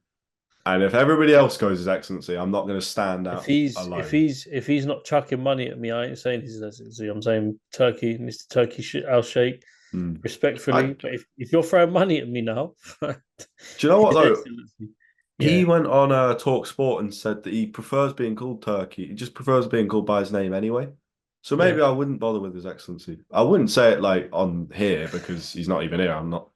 And if everybody else goes His Excellency, I'm not going to stand out alone. If he's not chucking money at me, I ain't saying His Excellency. I'm saying Turkey, Mr. Turkey Al Sheikh, respectfully. But if you're throwing money at me now, do you know what though? Yeah. He went on Talk Sport and said that he prefers being called Turkey. He just prefers being called by his name anyway. So maybe I wouldn't bother with His Excellency. I wouldn't say it like on here because he's not even here. I'm not.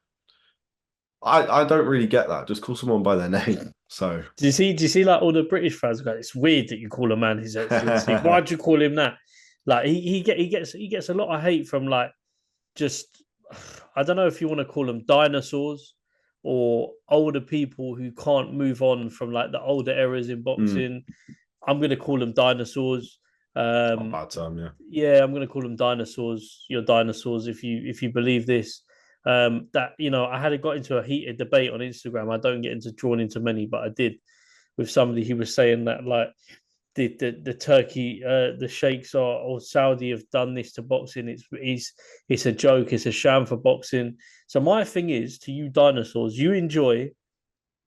I don't really get that. Just call someone by their name. So do you see like all the British fans go, it's weird that you call a man His Excellency. Why'd you call him that? Like he gets a lot of hate from like just I don't know if you want to call them dinosaurs or older people who can't move on from like the older eras in boxing. I'm gonna call them dinosaurs. Bad term, yeah. Yeah, I'm gonna call them dinosaurs. You're dinosaurs if you believe this. That I had got into a heated debate on Instagram. I don't get drawn into many, but I did with somebody who was saying that like the Turkey, the sheikhs or Saudi have done this to boxing. It's a joke. It's a sham for boxing. So my thing is to you dinosaurs, you enjoy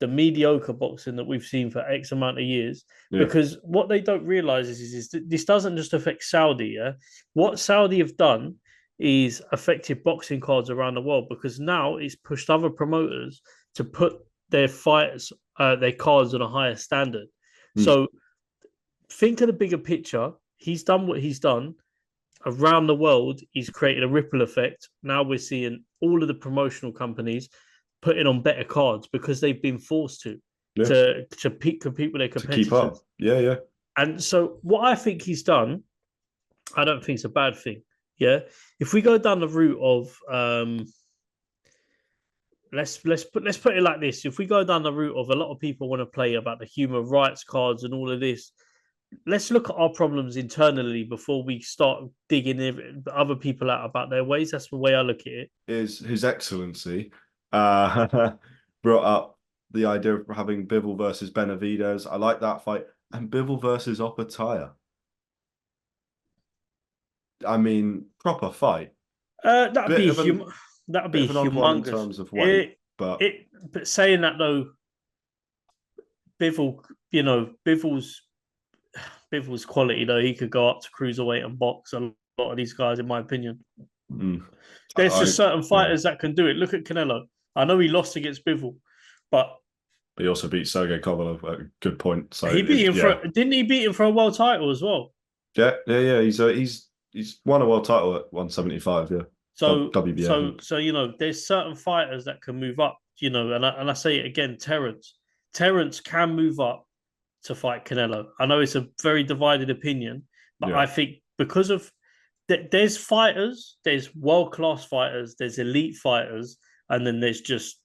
the mediocre boxing that we've seen for X amount of years. Because what they don't realize is this doesn't just affect Saudi. Yeah, what Saudi have done is affected boxing cards around the world because now it's pushed other promoters to put their fights, their cards on a higher standard. So think of the bigger picture. He's done what he's done around the world. He's created a ripple effect. Now we're seeing all of the promotional companies putting on better cards because they've been forced to compete with their competitors. To keep up. Yeah. And so what I think he's done, I don't think it's a bad thing. Yeah, if we go down the route of let's put it like this: if we go down the route of a lot of people want to play about the human rights cards and all of this, let's look at our problems internally before we start digging other people out about their ways. That's the way I look at it. Is His Excellency brought up the idea of having Bivol versus Benavidez? I like that fight, and Bivol versus Opetaya. I mean, proper fight. That'd be humongous in terms of weight. But saying that though, Bivol, Bivol's quality though, he could go up to cruiserweight and box a lot of these guys, in my opinion. There's just certain fighters that can do it. Look at Canelo. I know he lost against Bivol, but he also beat Sergey Kovalev at a good point. So he beat him didn't he beat him for a world title as well? Yeah. He's won a world title at 175, yeah. So WBA. So there's certain fighters that can move up, and I say it again, Terence can move up to fight Canelo. I know it's a very divided opinion, but I think because of there's fighters, there's world-class fighters, there's elite fighters, and then there's just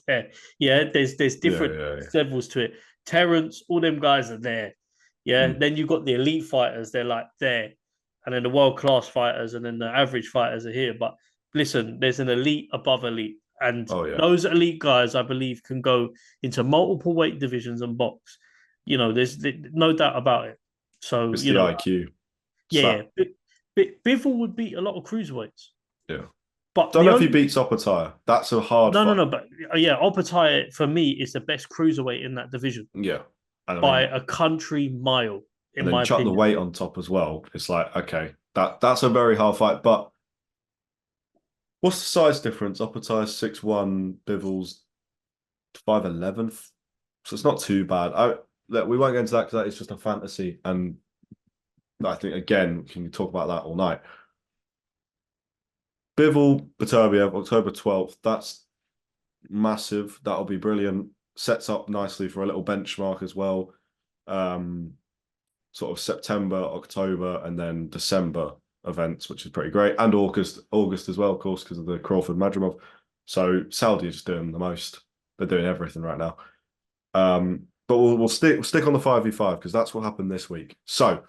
there's different levels to it. Terence, all them guys are there. Yeah. Then you've got the elite fighters, they're like there. and then the world class fighters, and then the average fighters are here. But listen, there's an elite above elite, and Oh yeah, those elite guys, I believe, can go into multiple weight divisions and box. There's no doubt about it. So it's the IQ. yeah, Slap. Bivol would beat a lot of cruiserweights, Yeah. but Don't the know if he only beats Opetire. That's a hard no, no, fight. no, but yeah, Opatai for me is the best cruiserweight in that division Yeah. And I by mean, a country mile, in and then my chuck the opinion. weight on top as well. It's like, okay, that's a very hard fight. But what's the size difference? Opetire's 6'1", Bivol's 5'11". So it's not too bad. Look, we won't get into that because that is just a fantasy. And I think, again, we can talk about that all night. Bivol, Beterbiev, October 12th. That's massive. That'll be brilliant. Sets up nicely for a little benchmark as well. Sort of September, October, and then December events, which is pretty great. And August as well, of course, because of the Crawford Madrimov. So Saudi is just doing the most. They're doing everything right now. But we'll stick on the 5v5 because that's what happened this week. So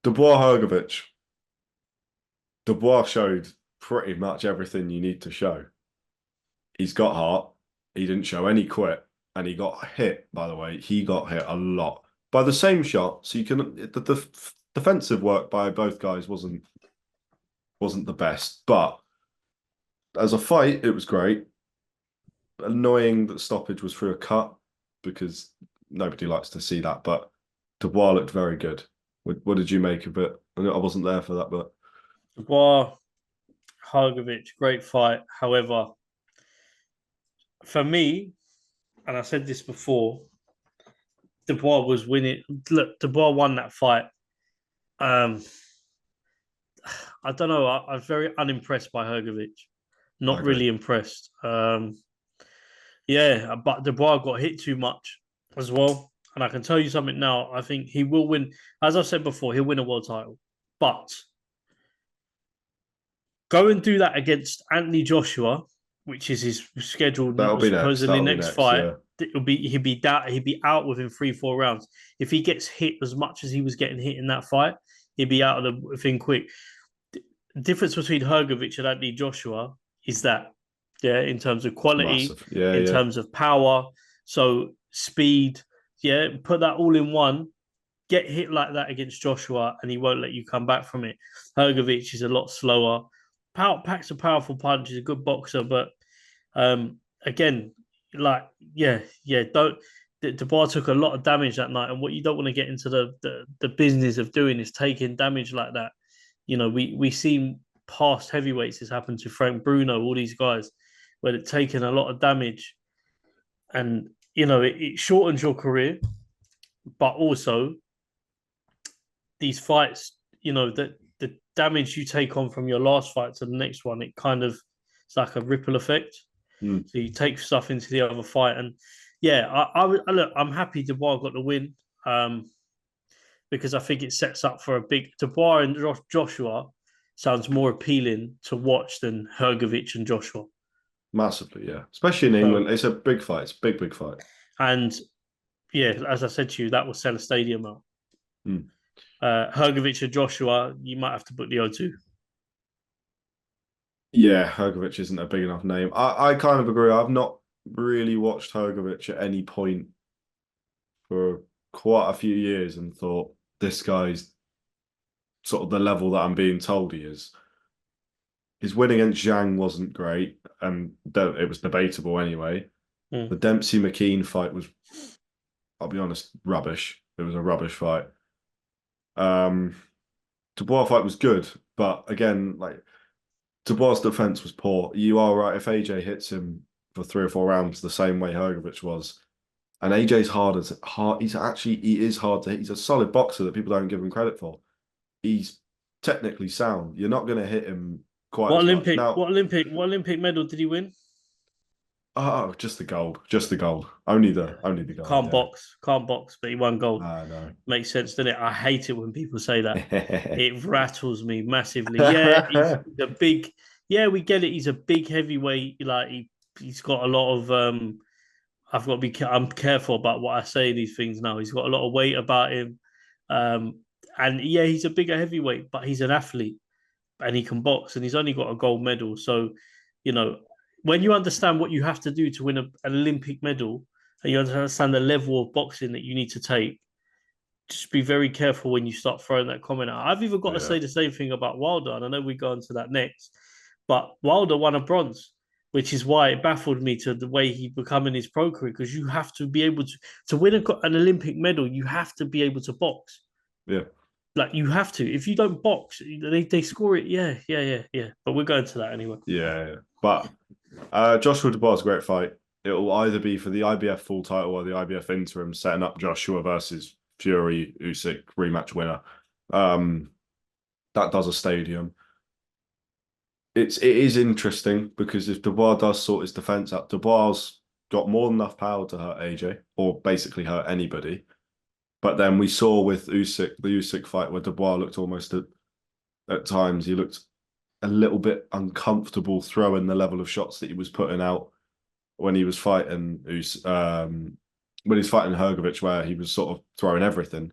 Dubois Hrgovic. Dubois showed pretty much everything you need to show. He's got heart. He didn't show any quit, and he got hit. By the way, he got hit a lot by the same shot. So the defensive work by both guys wasn't the best, but as a fight, it was great. Annoying that stoppage was through a cut because nobody likes to see that. But Dubois looked very good. What did you make of it? I wasn't there for that, but Dubois, Hrgovic, great fight. However, for me, and I said this before, Dubois was winning. Look, Dubois won that fight. Um, I don't know. I'm very unimpressed by Hrgovic. I Not agree. really impressed. Yeah, but Dubois got hit too much as well. And I can tell you something now. I think he will win. As I've said before, he'll win a world title. But go and do that against Anthony Joshua, which is his scheduled That'll be next. supposedly That'll be next next. fight. Yeah. He'd be out within 3-4 rounds. If he gets hit as much as he was getting hit in that fight, he'd be out of the thing quick. The difference between Hrgovic and Anthony Joshua is that, yeah, in terms of quality, Massive. Yeah, in yeah. terms of power, so speed, yeah, put that all in one. Get hit like that against Joshua, and he won't let you come back from it. Hrgovic is a lot slower. Packs a powerful punch. He's a good boxer, but again, like don't. Dubois took a lot of damage that night, and what you don't want to get into the business of doing is taking damage like that. We see past heavyweights this happen to Frank Bruno, all these guys, where they've taken a lot of damage, and it shortens your career, but also these fights, that the damage you take on from your last fight to the next one, it kind of it's like a ripple effect. Mm. So you take stuff into the other fight, and yeah, I look, I'm happy Dubois got the win, because I think it sets up for a big Dubois and Joshua sounds more appealing to watch than Hrgovic and Joshua. Massively, yeah. Especially in So, England. It's a big fight. It's a big, big fight. and yeah, as I said to you, that will sell a stadium out. Mm. Hrgovic and Joshua, you might have to book the O2. Yeah, Hrgovic isn't a big enough name. I kind of agree. I've not really watched Hrgovic at any point for quite a few years and thought this guy's sort of the level that I'm being told he is. His win against Zhang wasn't great, and it was debatable anyway. The Dempsey McKean fight was, I'll be honest, rubbish. It was a rubbish fight. Dubois fight was good, but again, like Dubois' defense was poor. You are right. If AJ hits him for 3 or 4 rounds the same way Hrgovic was, and AJ's hard. He is hard to hit. He's a solid boxer that people don't give him credit for. He's technically sound. You're not going to hit him quite What as much. Olympic? Now, What Olympic medal did he win? oh, just the gold. Just the gold. Only the gold. Can't box, but he won gold. No. Makes sense, doesn't it? I hate it when people say that. It rattles me massively. Yeah, he's a big. Yeah, we get it. He's a big heavyweight. Like he's got a lot of. I've got to be. I'm careful about what I say these things now. He's got a lot of weight about him, And yeah, he's a bigger heavyweight, but he's an athlete and he can box and he's only got a gold medal. So, you know, when you understand what you have to do to win an Olympic medal and you understand the level of boxing that you need to take, just be very careful when you start throwing that comment out. I've even got to Yeah, say the same thing about Wilder, and I know we go into that next, but Wilder won a bronze, which is why it baffled me to the way he become in his pro career, because you have to be able to win an Olympic medal, you have to be able to box. yeah, Like you have to. If you don't box, they score it. Yeah, yeah, yeah, yeah. But we're going to that anyway. yeah. But Joshua Dubois is a great fight. It will either be for the IBF full title or the IBF interim, setting up Joshua versus Fury Usyk rematch winner. That does a stadium. It is interesting because if Dubois does sort his defense out, Dubois got more than enough power to hurt AJ or basically hurt anybody. But then we saw with Usyk, the Usyk fight where Dubois looked almost at times, he looked a little bit uncomfortable throwing the level of shots that he was putting out when he was fighting when he's fighting Hrgovic, where he was sort of throwing everything.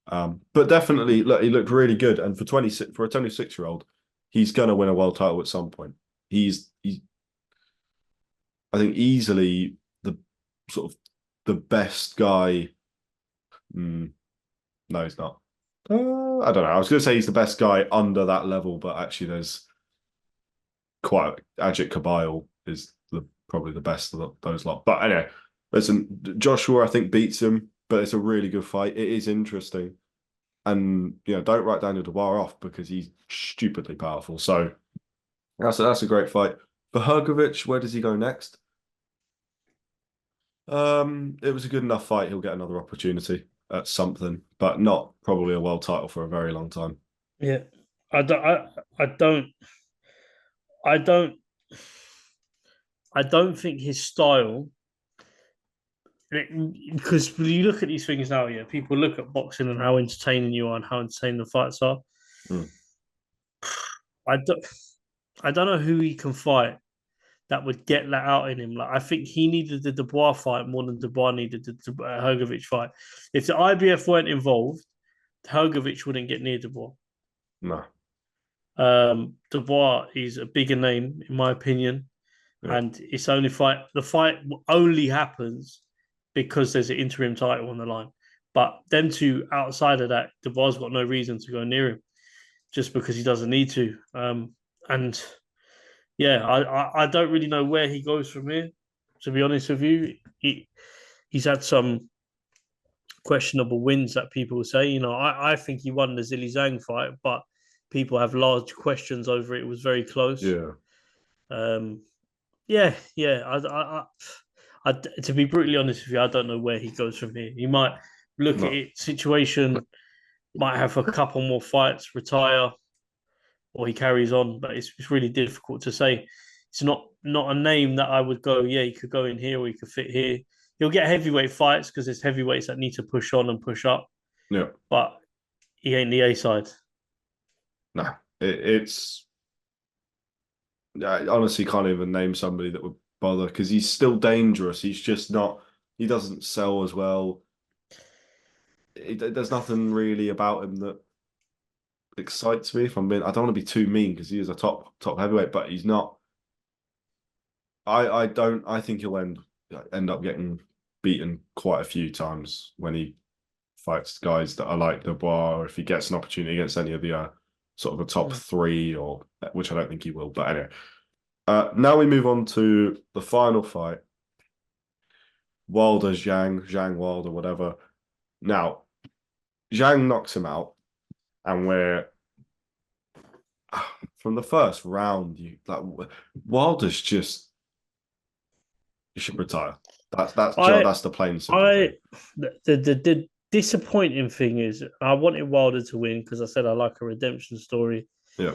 But definitely, look, he looked really good, and for a 26-year-old, he's gonna win a world title at some point. He's I think easily the sort of the best guy. No, he's not. I don't know. I was going to say he's the best guy under that level, but actually, there's quite Ajit Kabyle is probably the best of those lot. But anyway, listen, Joshua I think beats him, but it's a really good fight. It is interesting, and don't write Daniel Dubois off because he's stupidly powerful. So that's a great fight for Hrgovic. Where does he go next? It was a good enough fight. He'll get another opportunity at something, but not probably a world title for a very long time. Yeah, I don't. I don't. I don't. I don't think his style. Because when you look at these things now, yeah, people look at boxing and how entertaining you are and how entertaining the fights are. Mm. I don't. I don't know who he can fight that would get that out in him. Like I think he needed the Dubois fight more than Dubois needed the Hrgovic fight. If the IBF weren't involved, Hrgovic wouldn't get near Dubois. No. Dubois is a bigger name, in my opinion, Yeah. and it's only fight. The fight only happens because there's an interim title on the line. But them two outside of that, Dubois got no reason to go near him, just because he doesn't need to. And yeah, I don't really know where he goes from here. To be honest with you, he's had some questionable wins that people say. I think he won the Zilly Zhang fight, but people have large questions over it. It was very close. Yeah. Yeah, yeah. To be brutally honest with you, I don't know where he goes from here. He might look at No. it situation, might have a couple more fights, retire, or he carries on. But it's really difficult to say. It's not a name that I would go, yeah, he could go in here or he could fit here. He'll get heavyweight fights because there's heavyweights that need to push on and push up, Yeah. but he ain't the A side. No. It's I honestly can't even name somebody that would bother because he's still dangerous. He's just not. He doesn't sell as well. There's nothing really about him that excites me. If I don't want to be too mean because he is a top heavyweight, but he's not. I don't. I think he'll end up getting beaten quite a few times when he fights guys that are like Dubois, or if he gets an opportunity against any of the sort of the top three, or which I don't think he will. But anyway, now we move on to the final fight. Wilder, Zhang Wilder, whatever. Now, Zhang knocks him out, and we're from the first round. Wilder's just you should retire. That's the plain simple thing. The disappointing thing is I wanted Wilder to win because I said I like a redemption story. Yeah.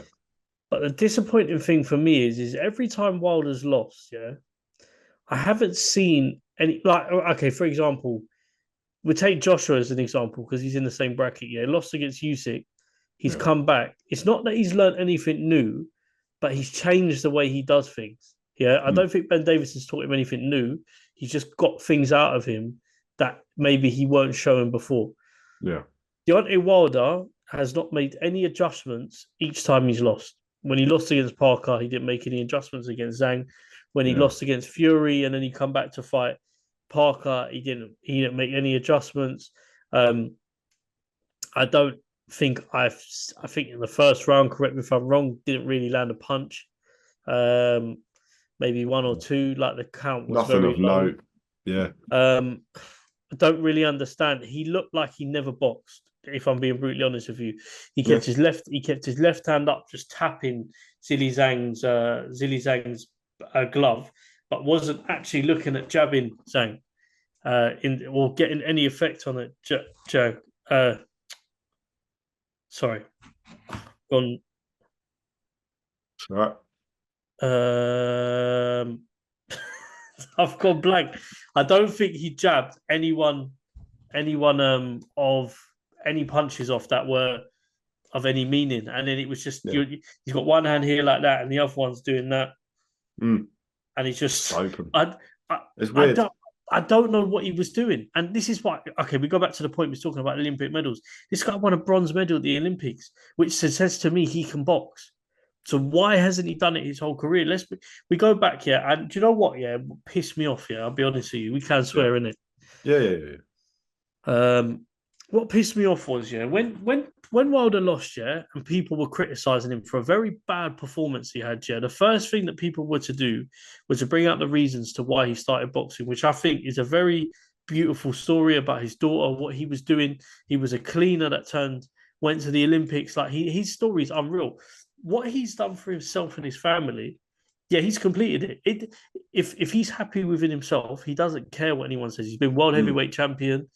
But the disappointing thing for me is every time Wilder's lost, yeah, I haven't seen any okay, for example, we take Joshua as an example because he's in the same bracket. Yeah, lost against Usyk. He's come back. It's not that he's learned anything new, but he's changed the way he does things. Yeah, I don't think Ben Davis has taught him anything new. He's just got things out of him that maybe he weren't showing before. Yeah. Deontay Wilder has not made any adjustments each time he's lost. When he lost against Parker, he didn't make any adjustments against Zhang. When he Yeah. lost against Fury and then he come back to fight Parker, he didn't make any adjustments. I don't think I think in the first round, correct me if I'm wrong, didn't really land a punch. Maybe one or two, like the count was Nothing very of low. note. Yeah. I don't really understand. He looked like he never boxed. If I'm being brutally honest with you, he kept his left hand up, just tapping Zilly Zhang's glove, but wasn't actually looking at jabbing Zhang in or getting any effect on it. Sorry, gone. All right. I've gone blank. I don't think he jabbed anyone of any punches off that were of any meaning. And then it was just he's got one hand here like that, and the other one's doing that, and he's just open. It's weird. I don't know what he was doing, and this is why. Okay, we go back to the point we was talking about Olympic medals. This guy won a bronze medal at the Olympics, which says to me he can box. So why hasn't he done it his whole career? We go back, and do you know what? Yeah, pissed me off. Yeah, I'll be honest with you. We can swear in it. Yeah. What pissed me off was when Wilder lost, and people were criticizing him for a very bad performance he had. The first thing that people were to do was to bring out the reasons to why he started boxing, which I think is a very beautiful story about his daughter, what he was doing. He was a cleaner that went to the Olympics. Like his story is unreal. What he's done for himself and his family, he's completed it. If he's happy within himself, he doesn't care what anyone says. He's been world heavyweight champion.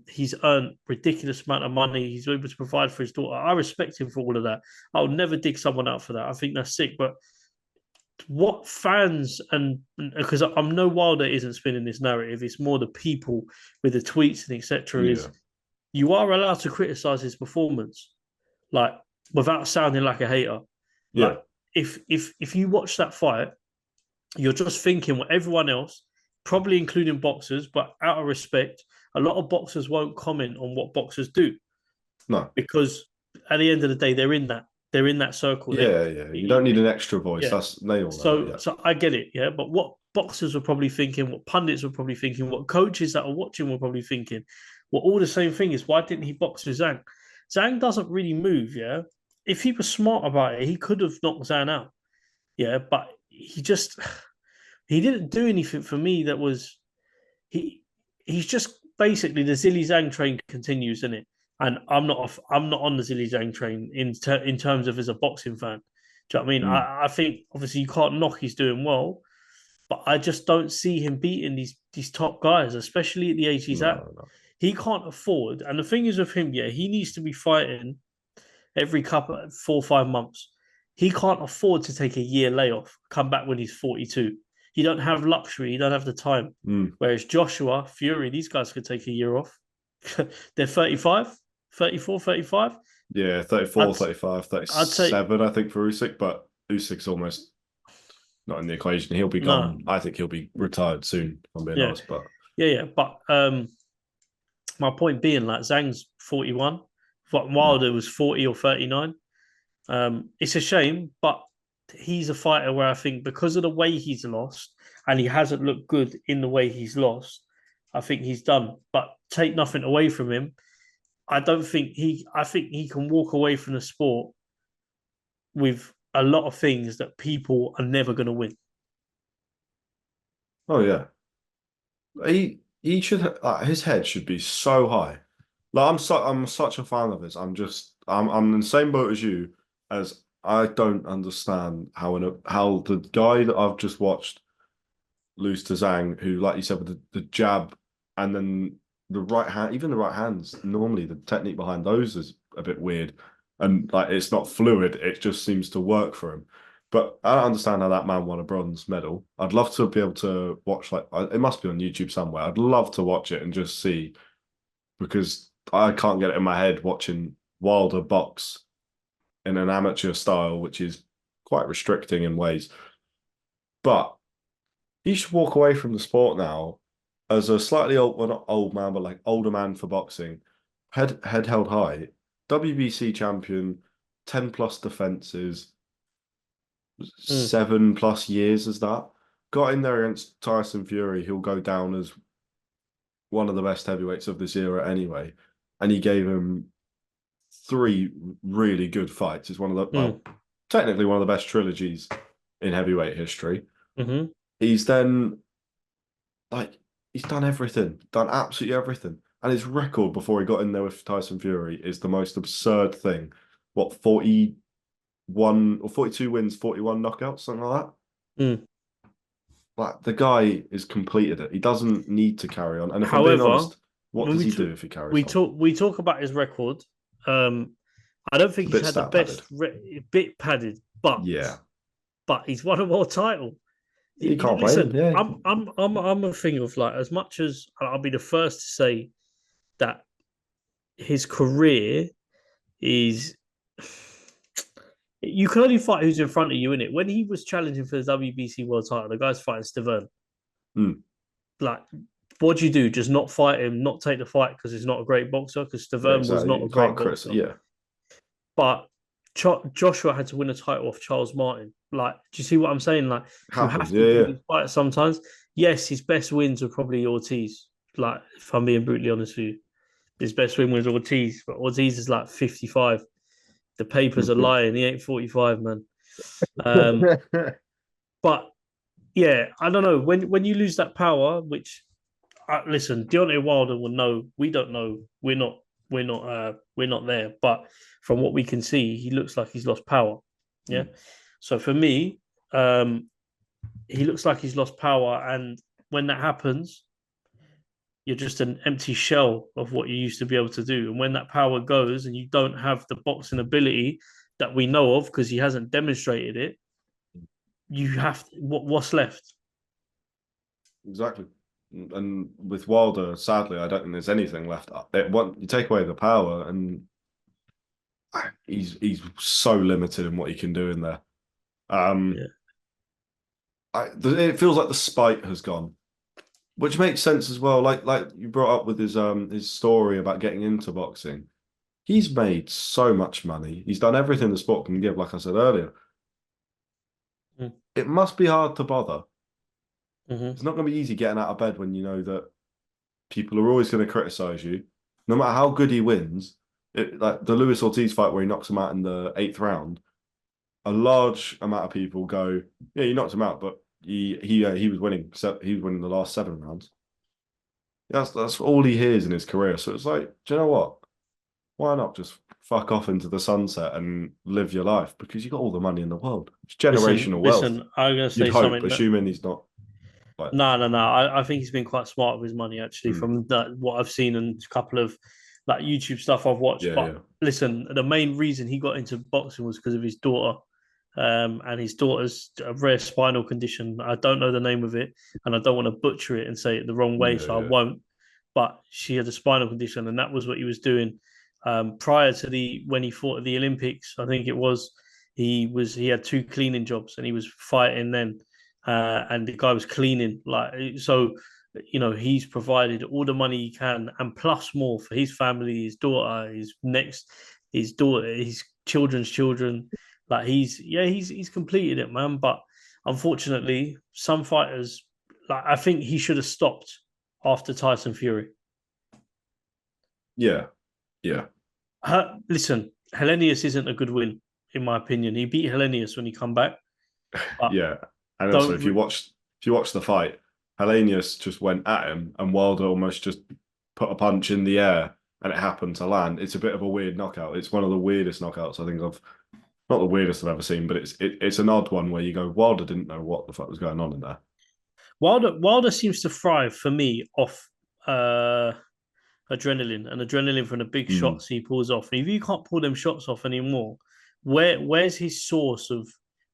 He's earned ridiculous amount of money. He's able to provide for his daughter. I respect him for all of that. I'll never dig someone out for that. I think that's sick. But what fans and because I'm no Wilder isn't spinning this narrative. It's more the people with the tweets and etc. Is you are allowed to criticize his performance, like without sounding like a hater. Like if you watch that fight, you're just thinking what everyone else, probably including boxers, but out of respect, a lot of boxers won't comment on what boxers do. No, because at the end of the day, they're in that circle. You don't need an extra voice. That's So I get it. Yeah, but what boxers were probably thinking, what pundits were probably thinking, what coaches that are watching were probably thinking, well, all the same thing is why didn't he box with Zhang? Zhang doesn't really move. Yeah, if he was smart about it, he could have knocked Zhang out. Yeah, but he didn't do anything for me that was he's just basically the Zilly Zhang train continues, isn't it? And I'm not on the Zilly Zhang train in terms of as a boxing fan. Do you know what I mean? I think obviously you can't knock he's doing well, but I just don't see him beating these top guys, especially at the age he's at. No. He can't afford, and the thing is with him, he needs to be fighting every 4 or 5 months. He can't afford to take a year layoff, come back when he's 42. You don't have luxury. You don't have the time. Whereas Joshua, Fury, these guys could take a year off. They're 35, 34, 35. Yeah, 34, 35, 37, I think, for Usyk. But Usyk's almost not in the equation. He'll be gone. No. I think he'll be retired soon, if I'm being honest. But But my point being, like, Zhang's 41. Wilder was 40 or 39. It's a shame, but he's a fighter where I think because of the way he's lost and he hasn't looked good in the way he's lost, I think he's done. But take nothing away from him. I think he can walk away from the sport with a lot of things that people are never going to win. Oh yeah, he should. His head should be so high. Like I'm such a fan of his. I'm in the same boat as you. As I don't understand how the guy that I've just watched lose to Zhang, who, like you said, with the jab and then the right hand, even the right hands, normally the technique behind those is a bit weird. And like it's not fluid, it just seems to work for him. But I don't understand how that man won a bronze medal. I'd love to be able to watch, like, it must be on YouTube somewhere. I'd love to watch it and just see, because I can't get it in my head watching Wilder box in an amateur style, which is quite restricting in ways. But he should walk away from the sport now as a slightly old, well, not old man, but like older man for boxing, head held high, WBC champion, 10 plus defenses, Mm, 7 plus years as that. Got in there against Tyson Fury, who'll go down as one of the best heavyweights of this era anyway. And he gave him 3 really good fights. It's one of the, mm, well, technically one of the best trilogies in heavyweight history. hmm He's then, like, he's done everything, done absolutely everything. And his record before he got in there with Tyson Fury is the most absurd thing. What, 41 or 42 wins, 41 knockouts, something like that? mm. Like, the guy has completed it. He doesn't need to carry on. And if I'm being However, honest, what when does we he talk, do if he carries on? we talk about his record. I don't It's think a he's bit had the stat padded. best bit padded, Yeah. but he's won a world title. You can't blame him. Listen, Yeah. I'm a thing of like, as much as I'll be the first to say that his career is. You can only fight who's in front of you, in it. When he was challenging for the WBC world title, the guy's fighting Stavern. Mm. Like, what do you do? Just not fight him, not take the fight because he's not a great boxer. Because Yeah, Stavern was exactly. not a You great can't boxer. criticize. Yeah. But Joshua had to win a title off Charles Martin. Like, do you see what I'm saying? Like, you Happens. have to Yeah, do yeah. these fights sometimes. Yes, his best wins are probably Ortiz. Like, if I'm being brutally honest with you, his best win was Ortiz, but Ortiz is like 55. The papers are lying. He ain't 45, man. Um, but yeah, I don't know. When you lose that power, which listen, Deontay Wilder will know. We don't know. We're not there. But from what we can see, he looks like he's lost power. Yeah. Mm. So for me, um, he looks like he's lost power, and when that happens, you're just an empty shell of what you used to be able to do. And when that power goes, and you don't have the boxing ability that we know of because he hasn't demonstrated it, you have what's left. Exactly. And with Wilder, sadly, I don't think there's anything left. You take away the power, and he's so limited in what he can do in there. Um, Yeah. it feels like the spite has gone, which makes sense as well. Like you brought up with his story about getting into boxing. He's made so much money. He's done everything the sport can give, like I said earlier. It must be hard to bother. Mm-hmm. It's not going to be easy getting out of bed when you know that people are always going to criticize you, no matter how good he wins. Like the Luis Ortiz fight where he knocks him out in the 8th round, a large amount of people go, "Yeah, you knocked him out, but he was winning. So he was winning the last 7 rounds." That's all he hears in his career. So it's like, do you know what? Why not just fuck off into the sunset and live your life? Because you got all the money in the world. It's generational wealth. Listen. I'm gonna You'd say hope, something. assuming he's not like, No. I think he's been quite smart with his money actually, mm, from what I've seen and a couple of like YouTube stuff I've watched. yeah, But yeah, listen, the main reason he got into boxing was because of his daughter. And his daughter's a rare spinal condition. I don't know the name of it, and I don't want to butcher it and say it the wrong way, yeah, so I yeah. won't. But she had a spinal condition, and that was what he was doing prior to the when he fought at the Olympics. I think it was he had 2 cleaning jobs, and he was fighting then, and the guy was cleaning like so. You know, he's provided all the money he can and plus more for his family, his daughter, his daughter, his children's children. Like he's completed it, man. But unfortunately, some fighters, like I think he should have stopped after Tyson Fury. Yeah, yeah. Listen, Hellenius isn't a good win in my opinion. He beat Hellenius when he come back, but Yeah, and also don't. if you watch the fight, Hellenius just went at him, and Wilder almost just put a punch in the air, and it happened to land. It's a bit of a weird knockout. It's one of the weirdest knockouts I think I've not the weirdest I've ever seen, but it's an odd one where you go, Wilder didn't know what the fuck was going on in there. Wilder seems to thrive for me off uh, adrenaline and adrenaline from the big Mm, shots he pulls off. And if you can't pull them shots off anymore, where's his source of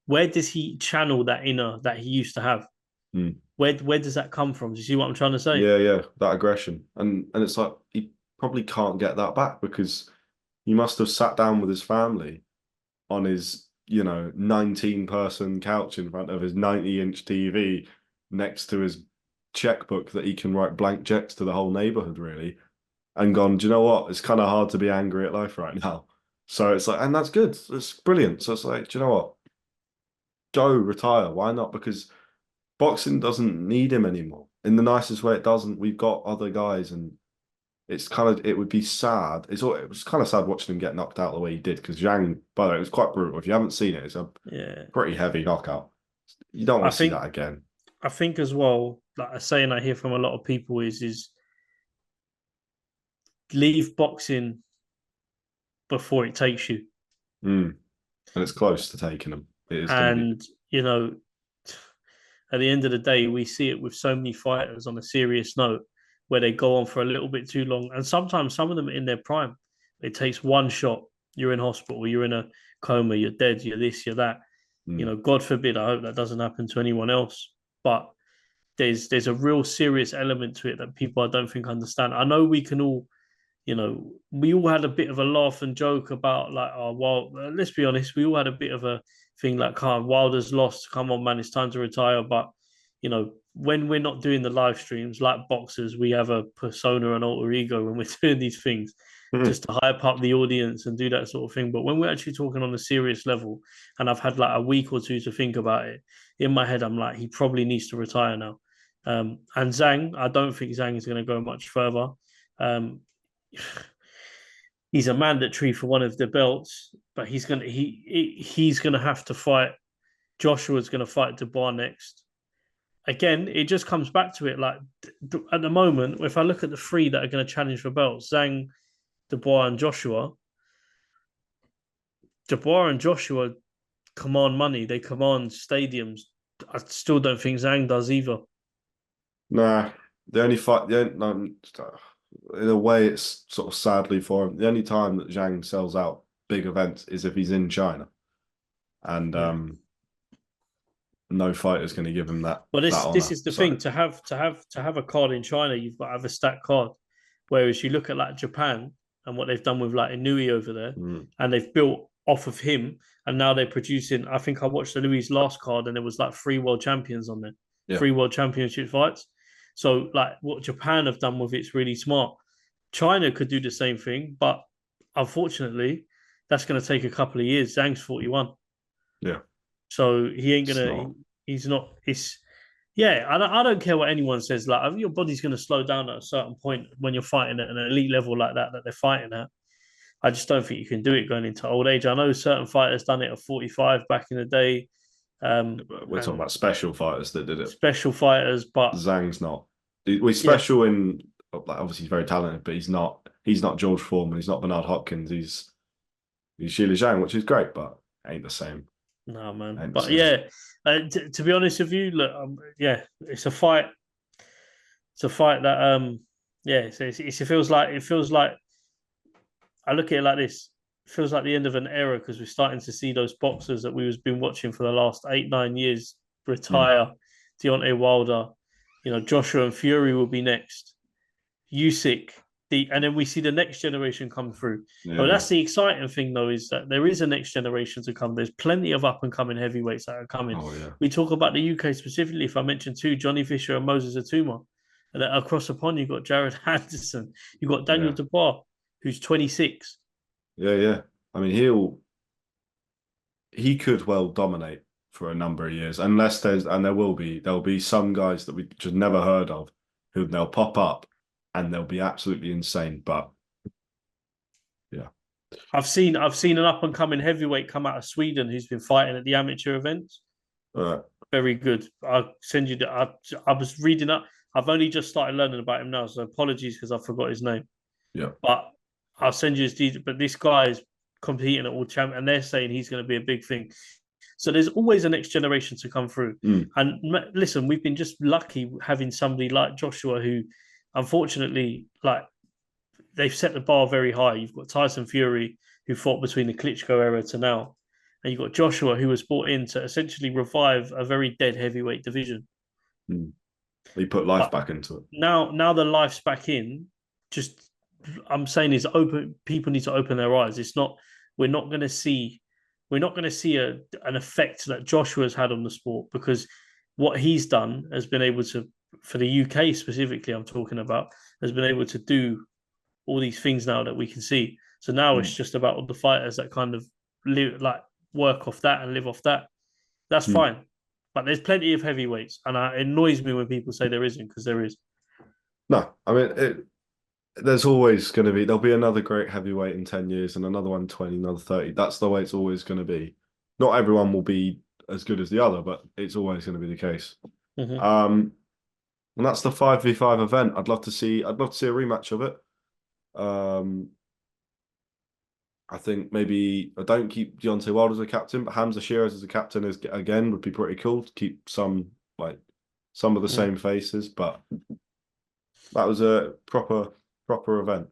where does he channel that inner that he used to have? mm. Where does that come from? Do you see what I'm trying to say? Yeah, yeah, that aggression, and it's like he probably can't get that back because he must have sat down with his family on his 19-person couch in front of his 90-inch TV next to his checkbook that he can write blank checks to the whole neighborhood, really. and gone, do you know what? It's kind of hard to be angry at life right now. So it's like, and that's good. It's brilliant. So it's like, do you know what? Go retire. Why not? Because boxing doesn't need him anymore. In the nicest way, it doesn't. We've got other guys, and it's kind of, it would be sad. It was kind of sad watching him get knocked out the way he did because Zhang, by the way, it was quite brutal. If you haven't seen it, it's a Yeah. pretty heavy knockout. You don't I want to see think that again. I think as well, like a saying I hear from a lot of people is leave boxing before it takes you. Mm. And it's close to taking him. It is going to be. And, you know, at the end of the day, we see it with so many fighters on a serious note where they go on for a little bit too long. And sometimes some of them are in their prime. It takes one shot, you're in hospital, you're in a coma, you're dead, you're this, you're that. You Mm. know, God forbid, I hope that doesn't happen to anyone else. But there's a real serious element to it that people I don't think understand. I know we can all, you know, we all had a bit of a laugh and joke about like, oh, well, let's be honest, we all had a bit of a thing like, oh, Wilder's lost. Come on, man, it's time to retire. But, you know, when we're not doing the live streams like boxers, we have a persona and alter ego when we're doing these things Mm. just to hype up the audience and do that sort of thing. But when we're actually talking on a serious level, and I've had like a week or two to think about it, in my head, I'm like, he probably needs to retire now. And Zhang, I don't think Zhang is going to go much further. Um, he's a mandatory for one of the belts, but he's gonna have to fight. Joshua's gonna fight Dubois next. Again, it just comes back to it. Like at the moment, if I look at the three that are going to challenge for belts, Zhang, Dubois, and Joshua. Dubois and Joshua command money. They command stadiums. I still don't think Zhang does either. Nah, the only fight, no, in a way, it's sort of sadly for him. The only time that Zhang sells out big events is if he's in China, and Yeah. no fighter's going to give him that Well, this honor. is the thing So, to have a card in China, you've got to have a stat card. Whereas you look at like Japan and what they've done with like Inui over there, mm, and they've built off of him, and now they're producing. I think I watched the Louis last card, and there was like 3 world champions on there, yeah, 3 world championship fights. So like what Japan have done with it's really smart. China could do the same thing, but unfortunately, that's going to take a couple of years. Zhang's 41. yeah, So he ain't it's gonna. not. He's not. It's yeah. I don't care what anyone says. Like your body's gonna slow down at a certain point when you're fighting at an elite level like that they're fighting at. I just don't think you can do it going into old age. I know certain fighters done it at 45 back in the day, But we're talking and about special fighters that did it. special fighters. But Zhang's not. He's yeah, special in, like, obviously he's very talented, but he's not. He's not George Foreman. He's not Bernard Hopkins. He's Sheila Zhang, which is great, but ain't the same. no man. Ain't the But same. yeah, to be honest with you, look, yeah, it's a fight. It's a fight that yeah, it feels like I look at it like this. It feels like the end of an era because we're starting to see those boxers that we've been watching for the last 8, 9 years Mm. retire. Deontay Wilder, you know, Joshua and Fury will be next. Usyk, and then we see the next generation come through. Oh, Yeah. that's the exciting thing, though, is that there is a next generation to come. There's plenty of up and coming heavyweights that are coming. Oh yeah. We talk about the UK specifically. If I mention two, Johnny Fisher and Moses Atuma, and then across the pond you've got Jared Anderson, you've got Daniel Yeah. Dubois, who's 26. Yeah. Yeah. I mean, he could well dominate for a number of years, unless there'll be some guys that we just never heard of who they'll pop up and they'll be absolutely insane. But yeah. I've seen an up and coming heavyweight come out of Sweden who's been fighting at the amateur events. Uh, Very good. I'll send you the. I was reading up. I've only just started learning about him now, so apologies because I forgot his name. yeah. But I'll send you his details. But this guy is competing at all champ, and they're saying he's going to be a big thing. So there's always a next generation to come through. Mm. And listen, we've been just lucky having somebody like Joshua who, unfortunately, like they've set the bar very high. You've got Tyson Fury who fought between the Klitschko era to now, and you've got Joshua who was brought in to essentially revive a very dead heavyweight division. Mm. He put life But back into it. now the life's back in. Just I'm saying is open. People need to open their eyes. It's not. We're not going to see. We're not going to see an effect that Joshua's had on the sport because what he's done has been able to, for the UK specifically, I'm talking about, has been able to do all these things now that we can see. So now it's Mm. just about all the fighters that kind of live, like work off that and live off that. That's Mm. fine. But there's plenty of heavyweights, and it annoys me when people say there isn't, because there is. No, I mean there's always going to be there'll be another great heavyweight in 10 years and another one 20, another 30. That's the way it's always going to be. Not everyone will be as good as the other, but it's always going to be the case. Mm-hmm. And that's the 5v5 event. I'd love to see a rematch of it. I think maybe I don't keep Deontay Wilder as a captain, but Hamza Sheeraz as a captain is again would be pretty cool to keep some of the same faces. But that was a proper event,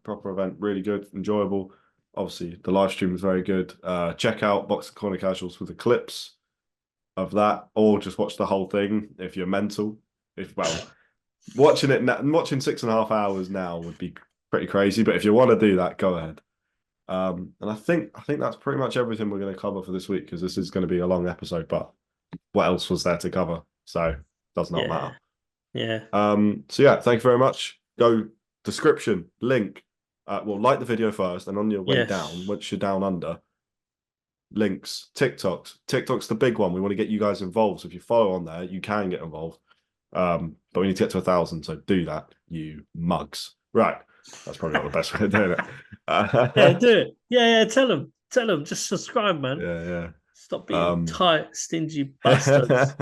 really good, enjoyable. Obviously, the live stream was very good. Check out Boxing Corner Casuals for the clips of that, or just watch the whole thing if you're mental. Watching 6.5 hours now would be pretty crazy. But if you want to do that, go ahead. And I think that's pretty much everything we're going to cover for this week, because this is going to be a long episode. But what else was there to cover? So does not matter. Yeah. So yeah, thank you very much. Go description link. Like the video first, and on your way down, once you're down under, links, TikTok's the big one. We want to get you guys involved. So if you follow on there, you can get involved. But we need to get to 1,000, so do that, you mugs. Right. That's probably not the best way of doing it. Yeah, do it. Yeah, tell them. Just subscribe, man. Yeah. Stop being tight, stingy bastards.